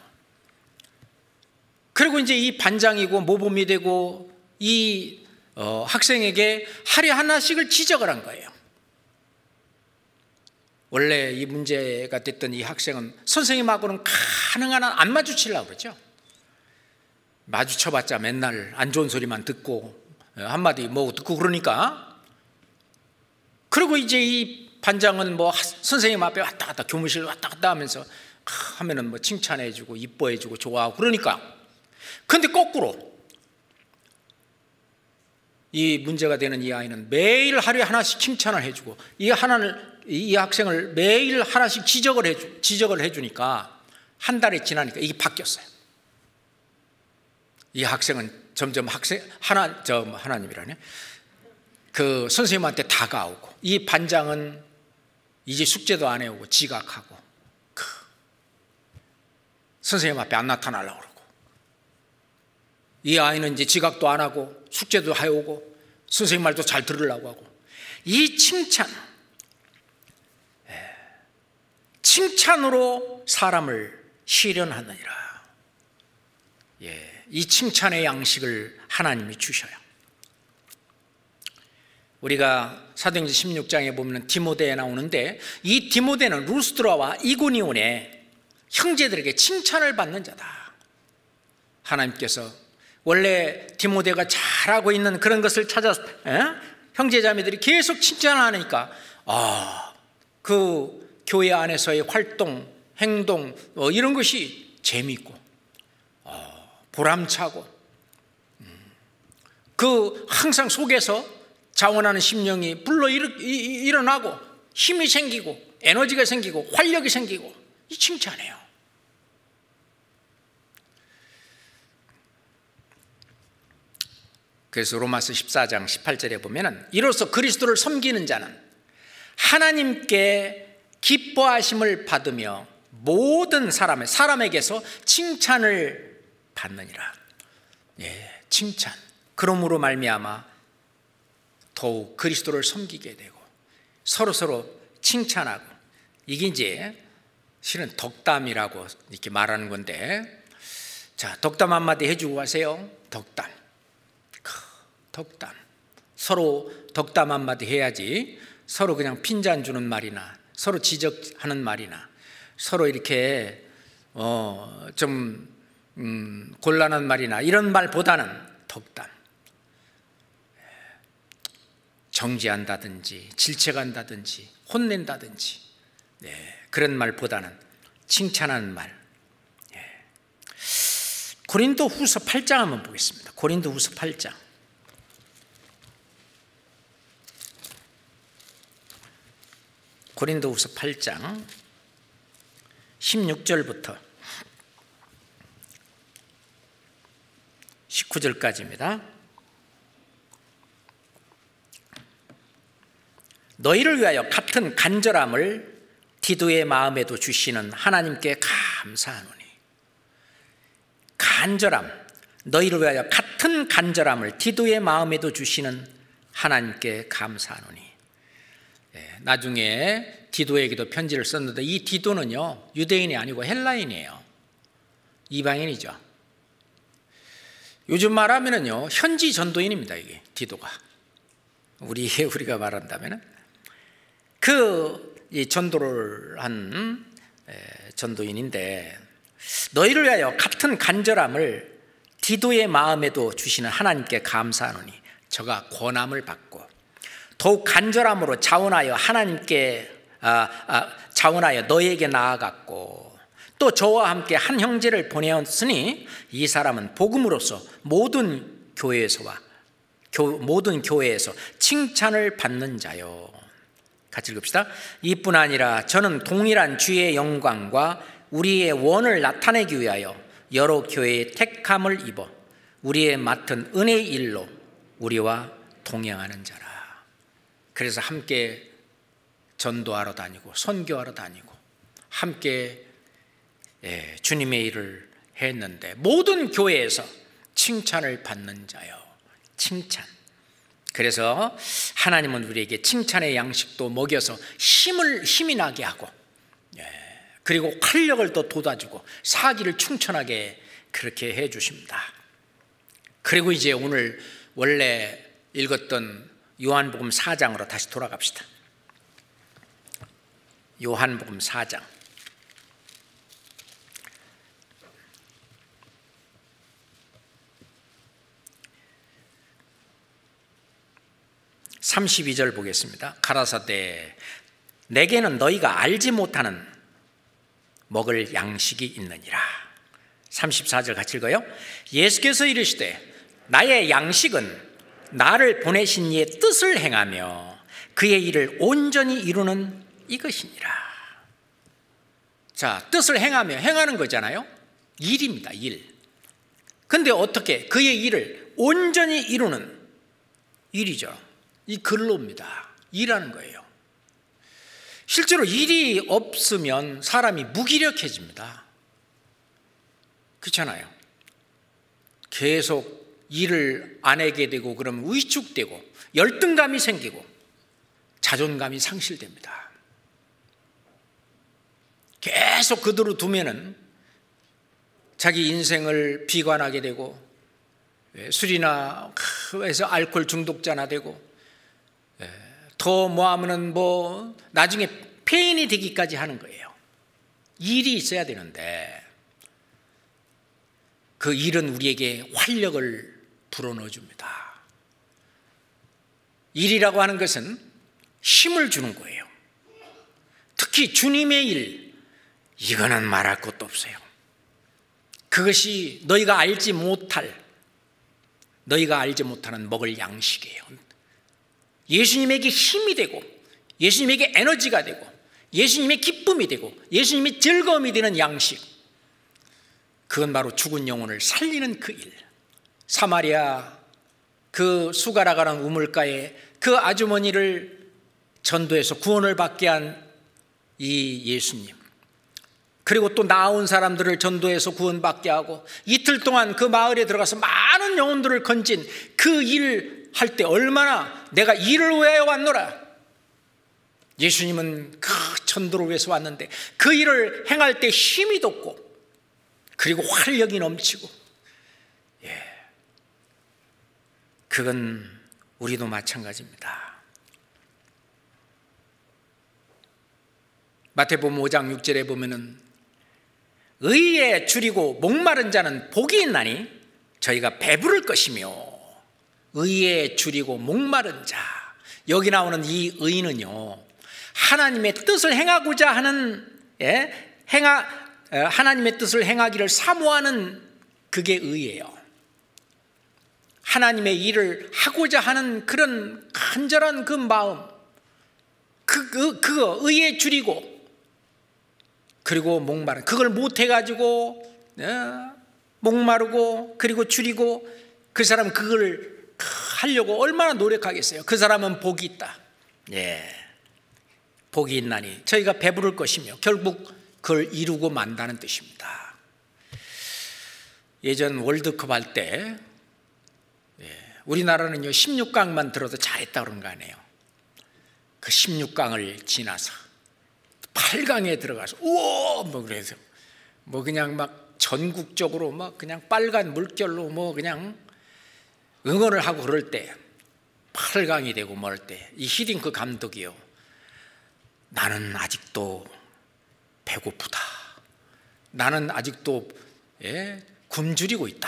그리고 이제 이 반장이고 모범이 되고 이 학생에게 하루에 하나씩을 지적을 한 거예요. 원래 이 문제가 됐던 이 학생은 선생님하고는 가능한 한 안 마주치려고 그러죠. 마주쳐봤자 맨날 안 좋은 소리만 듣고 한마디 뭐 듣고 그러니까. 그리고 이제 이 반장은 뭐 선생님 앞에 왔다 갔다, 교무실 왔다 갔다 하면서 하면은 뭐 칭찬해주고 이뻐해주고 좋아하고 그러니까. 근데 거꾸로 이 문제가 되는 이 아이는 매일 하루에 하나씩 칭찬을 해주고 이 학생을 매일 하나씩 지적을 해주니까 한 달이 지나니까 이게 바뀌었어요. 이 학생은 점점 하나님이라네. 그 선생님한테 다가오고, 이 반장은 이제 숙제도 안 해오고 지각하고, 선생님 앞에 안 나타나려고 그러고, 이 아이는 이제 지각도 안 하고 숙제도 해오고 선생님 말도 잘 들으려고 하고, 이 칭찬으로 사람을 시련하느니라. 이 칭찬의 양식을 하나님이 주셔요. 우리가 사도행전 16장에 보면 디모데에 나오는데, 이 디모데는 루스드라와 이고니온의 형제들에게 칭찬을 받는 자다. 하나님께서 원래 디모데가 잘하고 있는 그런 것을 찾아서 형제자매들이 계속 칭찬하니까, 그 교회 안에서의 활동, 행동 이런 것이 재미있고 보람차고, 그 항상 속에서 자원하는 심령이 불러 일어나고 힘이 생기고 에너지가 생기고 활력이 생기고, 이 칭찬해요. 그래서 로마서 14장 18절에 보면은, 이로써 그리스도를 섬기는 자는 하나님께 기뻐하심을 받으며 모든 사람에게서 칭찬을 받느니라. 칭찬. 그러므로 말미암아 더욱 그리스도를 섬기게 되고 서로 칭찬하고, 이게 이제 실은 덕담이라고 이렇게 말하는 건데, 자, 덕담 한마디 해주고 가세요. 덕담. 서로 덕담 한마디 해야지, 서로 그냥 핀잔 주는 말이나 서로 지적하는 말이나 서로 이렇게 좀 곤란한 말이나 이런 말보다는 덕담, 정죄한다든지 질책한다든지 혼낸다든지 그런 말보다는 칭찬하는 말. 고린도후서 8장 한번 보겠습니다. 고린도후서 8장. 고린도후서 8장 16절부터 19절까지입니다. 너희를 위하여 같은 간절함을 디도의 마음에도 주시는 하나님께 감사하노니. 간절함, 너희를 위하여 같은 간절함을 디도의 마음에도 주시는 하나님께 감사하노니. 나중에 디도에게도 편지를 썼는데, 이 디도는요 유대인이 아니고 헬라인이에요. 이방인이죠. 요즘 말하면은요 현지 전도인입니다. 이게 디도가 우리가 말한다면은 이 전도를 한 전도인인데, 너희를 위하여 같은 간절함을 디도의 마음에도 주시는 하나님께 감사하노니, 저가 권함을 받고 더욱 간절함으로 자원하여 하나님께 자원하여 너희에게 나아갔고, 또 저와 함께 한 형제를 보내었으니 이 사람은 복음으로써 모든 교회에서 칭찬을 받는 자요. 같이 읽읍시다. 이뿐 아니라 저는 동일한 주의 영광과 우리의 원을 나타내기 위하여 여러 교회의 택함을 입어 우리의 맡은 은혜의 일로 우리와 동행하는 자라. 그래서 함께 전도하러 다니고 선교하러 다니고 함께 주님의 일을 했는데, 모든 교회에서 칭찬을 받는 자요. 칭찬. 그래서 하나님은 우리에게 칭찬의 양식도 먹여서 힘이 나게 하고, 그리고 활력을 또 돋아주고 사기를 충천하게 그렇게 해 주십니다. 그리고 이제 오늘 원래 읽었던 요한복음 4장으로 다시 돌아갑시다. 요한복음 4장 32절 보겠습니다. 가라사대 내게는 너희가 알지 못하는 먹을 양식이 있느니라. 34절 같이 읽어요. 예수께서 이르시되 나의 양식은 나를 보내신 이의 뜻을 행하며 그의 일을 온전히 이루는 이것이니라. 자, 뜻을 행하며, 행하는 거잖아요. 일입니다. 일. 근데 어떻게 그의 일을 온전히 이루는 일이죠. 이 근로입니다. 일하는 거예요. 실제로 일이 없으면 사람이 무기력해집니다. 그렇잖아요. 계속 일을 안 하게 되고 그러면 위축되고 열등감이 생기고 자존감이 상실됩니다. 계속 그대로 두면은 자기 인생을 비관하게 되고 술이나 해서 알코올 중독자나 되고 더 뭐하면은 뭐 나중에 폐인이 되기까지 하는 거예요. 일이 있어야 되는데 그 일은 우리에게 활력을 불어넣어 줍니다. 일이라고 하는 것은 힘을 주는 거예요. 특히 주님의 일, 이거는 말할 것도 없어요. 그것이 너희가 알지 못하는 먹을 양식이에요. 예수님에게 힘이 되고 예수님에게 에너지가 되고 예수님의 기쁨이 되고 예수님의 즐거움이 되는 양식, 그건 바로 죽은 영혼을 살리는 그 일. 사마리아 그 수가라가는 우물가에 그 아주머니를 전도해서 구원을 받게 한 이 예수님, 그리고 또 나온 사람들을 전도해서 구원받게 하고 이틀 동안 그 마을에 들어가서 많은 영혼들을 건진 그 일 할 때 얼마나 내가 일을 위하여 왔노라. 예수님은 그 전도를 위해서 왔는데 그 일을 행할 때 힘이 돋고 그리고 활력이 넘치고, 그건 우리도 마찬가지입니다. 마태복음 5장 6절에 보면은 의에 줄이고 목마른 자는 복이 있나니 저희가 배부를 것이며, 의에 줄이고 목마른 자, 여기 나오는 이 의는요, 하나님의 뜻을 행하고자 하는 하나님의 뜻을 행하기를 사모하는 그게 의예요. 하나님의 일을 하고자 하는 그런 간절한 그 마음, 그거 의에 줄이고 그리고 목마른, 그걸 못해가지고 목마르고 그리고 줄이고, 그 사람은 그걸 하려고 얼마나 노력하겠어요. 그 사람은 복이 있다. 복이 있나니 저희가 배부를 것이며, 결국 그걸 이루고 만다는 뜻입니다. 예전 월드컵 할 때 우리나라는요 16강만 들어도 잘했다 그런 거 아니에요. 그 16강을 지나서 8강에 들어가서 우와 뭐 그래서 뭐 그냥 막 전국적으로 막 그냥 빨간 물결로 뭐 그냥 응원을 하고 그럴 때, 8강이 되고 뭐 할 때 이 히딩크 감독이요, 나는 아직도 배고프다, 나는 아직도 굶주리고 있다.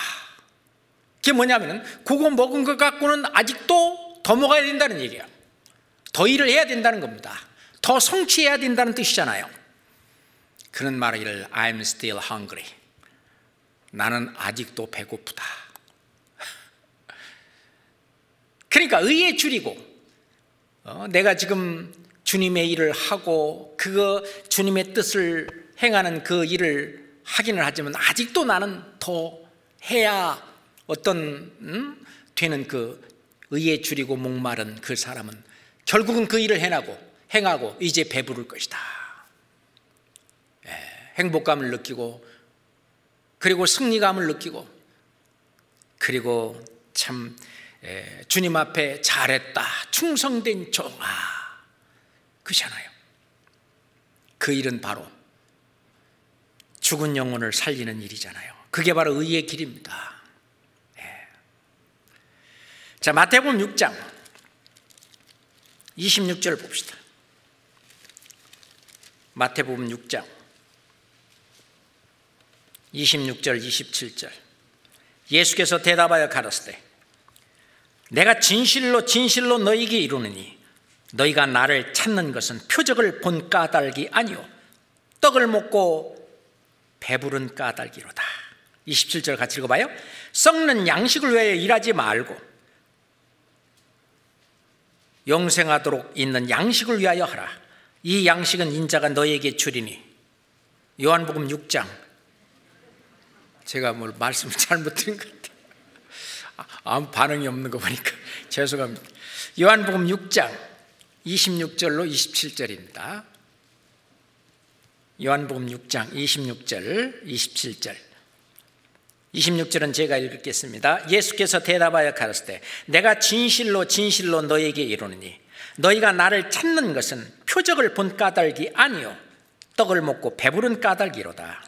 그게 뭐냐면은 그거 먹은 것 갖고는 아직도 더 먹어야 된다는 얘기예요. 더 일을 해야 된다는 겁니다. 더 성취해야 된다는 뜻이잖아요. 그런 말을 I'm still hungry, 나는 아직도 배고프다. 그러니까 의에 줄이고 내가 지금 주님의 일을 하고 그거 주님의 뜻을 행하는 그 일을 하기는 하지만 아직도 나는 더 해야 되는 그 의에 줄이고 목마른 그 사람은 결국은 그 일을 행하고 이제 배부를 것이다. 행복감을 느끼고 그리고 승리감을 느끼고 그리고 참 주님 앞에 잘했다, 충성된 종아, 그렇잖아요. 그 일은 바로 죽은 영혼을 살리는 일이잖아요. 그게 바로 의의 길입니다. 자, 마태복음 6장 26절 봅시다. 마태복음 6장 26절 27절. 예수께서 대답하여 가라사대 내가 진실로 진실로 너희에게 이르노니 너희가 나를 찾는 것은 표적을 본 까닭이 아니요 떡을 먹고 배부른 까닭이로다. 27절 같이 읽어봐요. 썩는 양식을 위하여 일하지 말고 영생하도록 있는 양식을 위하여 하라. 이 양식은 인자가 너희에게 주리니. 요한복음 6장, 제가 뭘 말씀을 잘못 드린 것 같아요. 아무 반응이 없는 거 보니까 죄송합니다. 요한복음 6장 26절로 27절입니다. 요한복음 6장 26절 27절. 26절은 제가 읽겠습니다. 예수께서 대답하여 가라사대 내가 진실로 진실로 너에게 이르노니 너희가 나를 찾는 것은 표적을 본 까닭이 아니요 떡을 먹고 배부른 까닭이로다.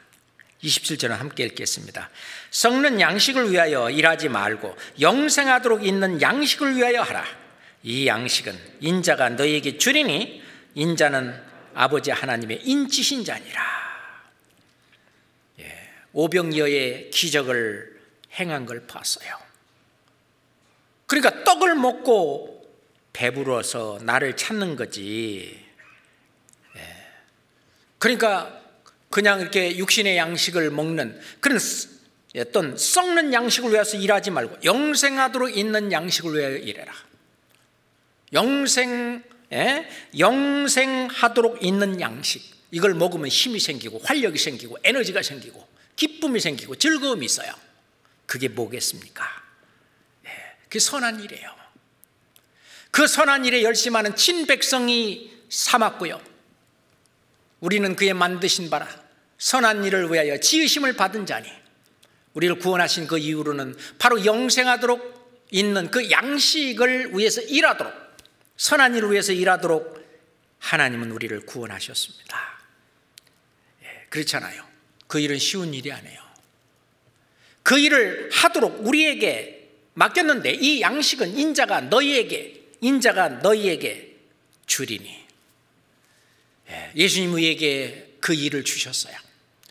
27절은 함께 읽겠습니다. 썩는 양식을 위하여 일하지 말고 영생하도록 있는 양식을 위하여 하라. 이 양식은 인자가 너희에게 주리니 인자는 아버지 하나님의 인치신 자니라. 오병이어의 기적을 행한 걸 봤어요. 그러니까 떡을 먹고 배불러서 나를 찾는 거지. 그러니까 그냥 이렇게 육신의 양식을 먹는 그런 어떤 썩는 양식을 위해서 일하지 말고 영생하도록 있는 양식을 위하여 일해라. 영생하도록 있는 양식, 이걸 먹으면 힘이 생기고 활력이 생기고 에너지가 생기고 기쁨이 생기고 즐거움이 있어요. 그게 뭐겠습니까? 그게 선한 일이에요. 그 선한 일에 열심하는 친백성이 삼았고요, 우리는 그의 만드신 바라 선한 일을 위하여 지으심을 받은 자니 우리를 구원하신 그 이후로는 바로 영생하도록 있는 그 양식을 위해서 일하도록, 선한 일을 위해서 일하도록 하나님은 우리를 구원하셨습니다. 그렇잖아요. 그 일은 쉬운 일이 아니에요. 그 일을 하도록 우리에게 맡겼는데 이 양식은 인자가 너희에게 주리니. 예수님 우리에게 그 일을 주셨어요.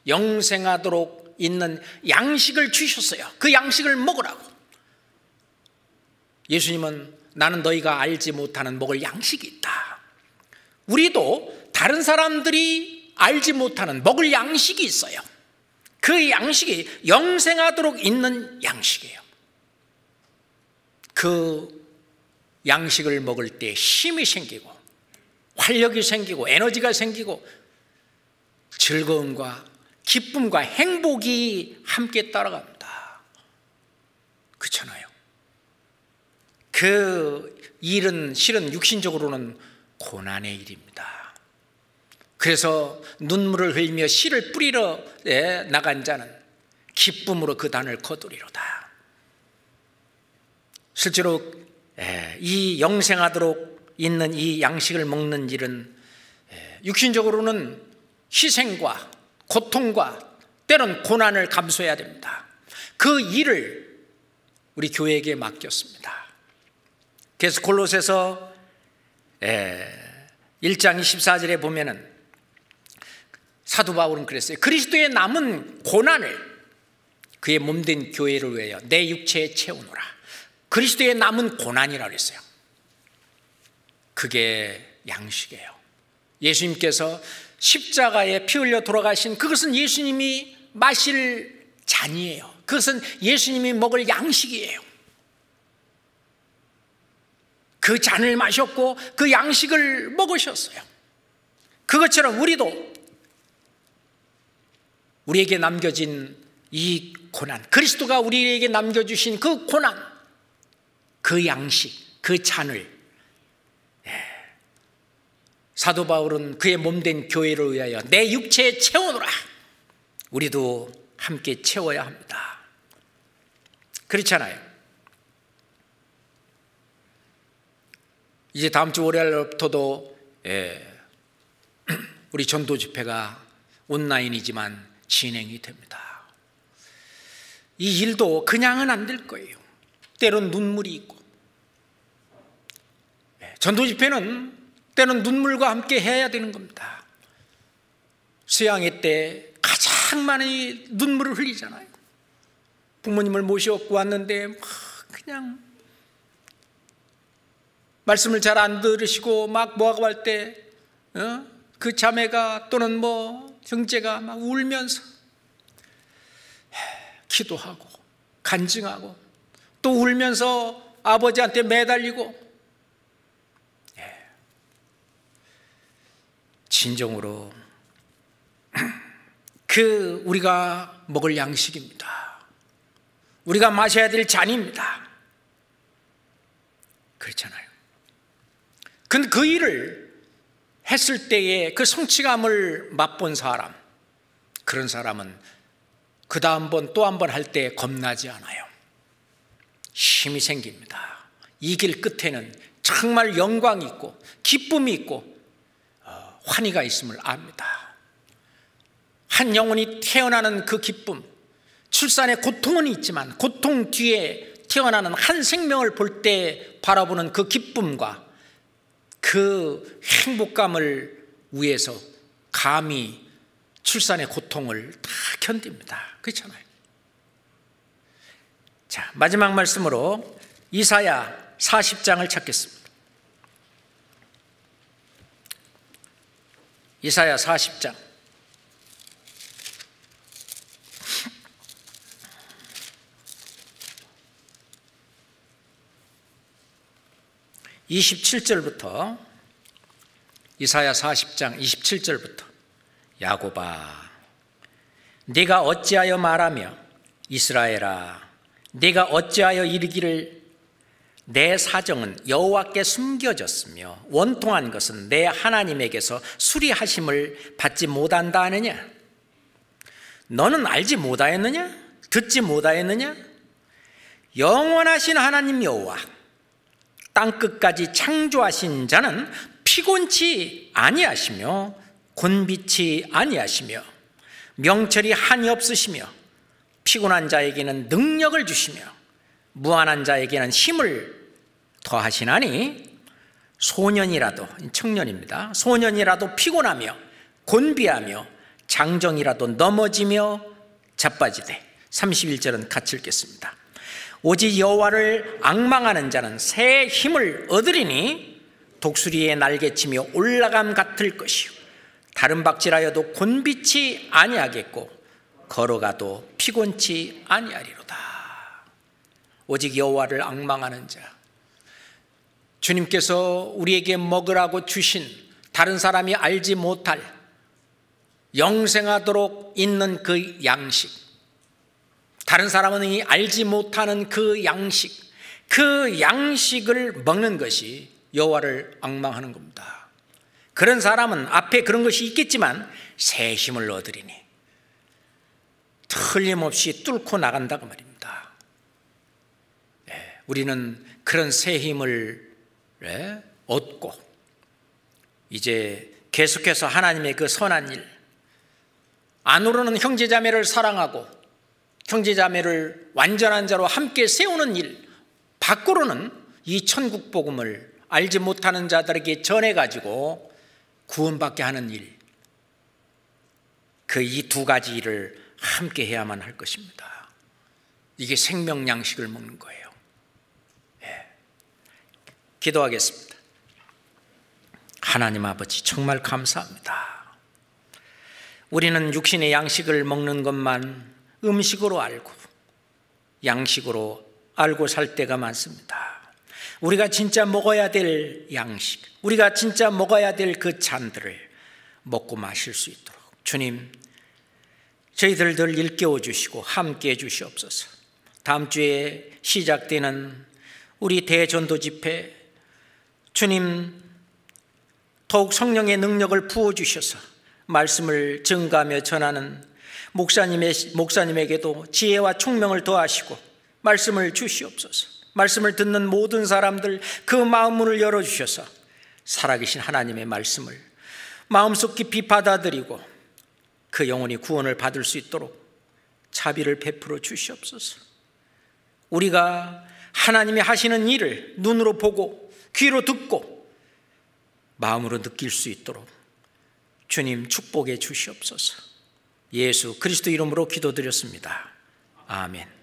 영생하도록 있는 양식을 주셨어요. 그 양식을 먹으라고. 예수님은 나는 너희가 알지 못하는 먹을 양식이 있다. 우리도 다른 사람들이 알지 못하는 먹을 양식이 있어요. 그 양식이 영생하도록 있는 양식이에요. 그 양식을 먹을 때 힘이 생기고 활력이 생기고 에너지가 생기고 즐거움과 기쁨과 행복이 함께 따라갑니다. 그렇잖아요. 그 일은 실은 육신적으로는 고난의 일입니다. 그래서 눈물을 흘리며 씨를 뿌리러 나간 자는 기쁨으로 그 단을 거두리로다. 실제로 이 영생하도록 있는 이 양식을 먹는 일은 육신적으로는 희생과 고통과 때론 고난을 감수해야 됩니다. 그 일을 우리 교회에게 맡겼습니다. 그래서 골로새서 1장 24절에 보면은 사도 바울은 그랬어요. 그리스도의 남은 고난을 그의 몸된 교회를 위하여 내 육체에 채우노라. 그리스도의 남은 고난이라고 했어요. 그게 양식이에요. 예수님께서 십자가에 피 흘려 돌아가신 그것은 예수님이 마실 잔이에요. 그것은 예수님이 먹을 양식이에요. 그 잔을 마셨고 그 양식을 먹으셨어요. 그것처럼 우리도 우리에게 남겨진 이 고난, 그리스도가 우리에게 남겨주신 그 고난, 그 양식, 그 잔을 사도 바울은 그의 몸된 교회를 위하여 내 육체에 채워놓으라. 우리도 함께 채워야 합니다. 그렇잖아요. 이제 다음 주 월요일부터도 우리 전도 집회가 온라인이지만 진행이 됩니다. 이 일도 그냥은 안 될 거예요. 때론 눈물이 있고, 전도 집회는 때론 눈물과 함께 해야 되는 겁니다. 수양회 때 가장 많이 눈물을 흘리잖아요. 부모님을 모셔갖고 왔는데 그냥 말씀을 잘 안 들으시고 막 뭐하고 할 때 그 자매가 또는 뭐 형제가 막 울면서 기도하고 간증하고 또 울면서 아버지한테 매달리고, 진정으로 그 우리가 먹을 양식입니다. 우리가 마셔야 될 잔입니다. 그렇잖아요. 근데 그 일을 했을 때의 그 성취감을 맛본 사람, 그런 사람은 그 다음 번 또 한 번 할 때 겁나지 않아요. 힘이 생깁니다. 이 길 끝에는 정말 영광이 있고 기쁨이 있고 환희가 있음을 압니다. 한 영혼이 태어나는 그 기쁨, 출산의 고통은 있지만 고통 뒤에 태어나는 한 생명을 볼 때 바라보는 그 기쁨과 그 행복감을 위해서 감히 출산의 고통을 다 견딥니다. 그렇잖아요. 자, 마지막 말씀으로 이사야 40장을 찾겠습니다. 이사야 40장. (27절부터) 이사야 40장 27절부터 야곱아, 네가 어찌하여 말하며 이스라엘아, 네가 어찌하여 이르기를 내 사정은 여호와께 숨겨졌으며 원통한 것은 내 하나님에게서 수리하심을 받지 못한다 하느냐? 너는 알지 못하였느냐? 듣지 못하였느냐? 영원하신 하나님 여호와, 땅끝까지 창조하신 자는 피곤치 아니하시며 곤비치 아니하시며 명철이 한이 없으시며 피곤한 자에게는 능력을 주시며 무한한 자에게는 힘을 더하시나니 소년이라도, 청년입니다, 소년이라도 피곤하며 곤비하며 장정이라도 넘어지며 자빠지되. 31절은 같이 읽겠습니다. 오직 여호와를 앙망하는 자는 새 힘을 얻으리니 독수리의 날개치며 올라감 같을 것이요 다른 박질하여도 곤비치 아니하겠고 걸어가도 피곤치 아니하리로다. 오직 여호와를 앙망하는 자, 주님께서 우리에게 먹으라고 주신 다른 사람이 알지 못할 영생하도록 있는 그 양식, 다른 사람은 알지 못하는 그 양식, 그 양식을 먹는 것이 여호와를 앙망하는 겁니다. 그런 사람은 앞에 그런 것이 있겠지만 새 힘을 얻으리니 틀림없이 뚫고 나간다고 말입니다. 우리는 그런 새 힘을 얻고 이제 계속해서 하나님의 그 선한 일, 안으로는 형제자매를 사랑하고 형제자매를 완전한 자로 함께 세우는 일, 밖으로는 이 천국 복음을 알지 못하는 자들에게 전해가지고 구원받게 하는 일, 그 이 두 가지 일을 함께 해야만 할 것입니다. 이게 생명 양식을 먹는 거예요. 기도하겠습니다. 하나님 아버지, 정말 감사합니다. 우리는 육신의 양식을 먹는 것만 음식으로 알고 양식으로 알고 살 때가 많습니다. 우리가 진짜 먹어야 될 양식, 우리가 진짜 먹어야 될 그 잔들을 먹고 마실 수 있도록 주님, 저희들 늘 일깨워 주시고 함께 해 주시옵소서. 다음 주에 시작되는 우리 대전도 집회, 주님 더욱 성령의 능력을 부어주셔서 말씀을 증가하며 전하는 목사님에게도 지혜와 총명을 더하시고 말씀을 주시옵소서. 말씀을 듣는 모든 사람들 그 마음문을 열어주셔서 살아계신 하나님의 말씀을 마음속 깊이 받아들이고 그 영혼이 구원을 받을 수 있도록 자비를 베풀어 주시옵소서. 우리가 하나님이 하시는 일을 눈으로 보고 귀로 듣고 마음으로 느낄 수 있도록 주님 축복해 주시옵소서. 예수 그리스도 이름으로 기도드렸습니다. 아멘.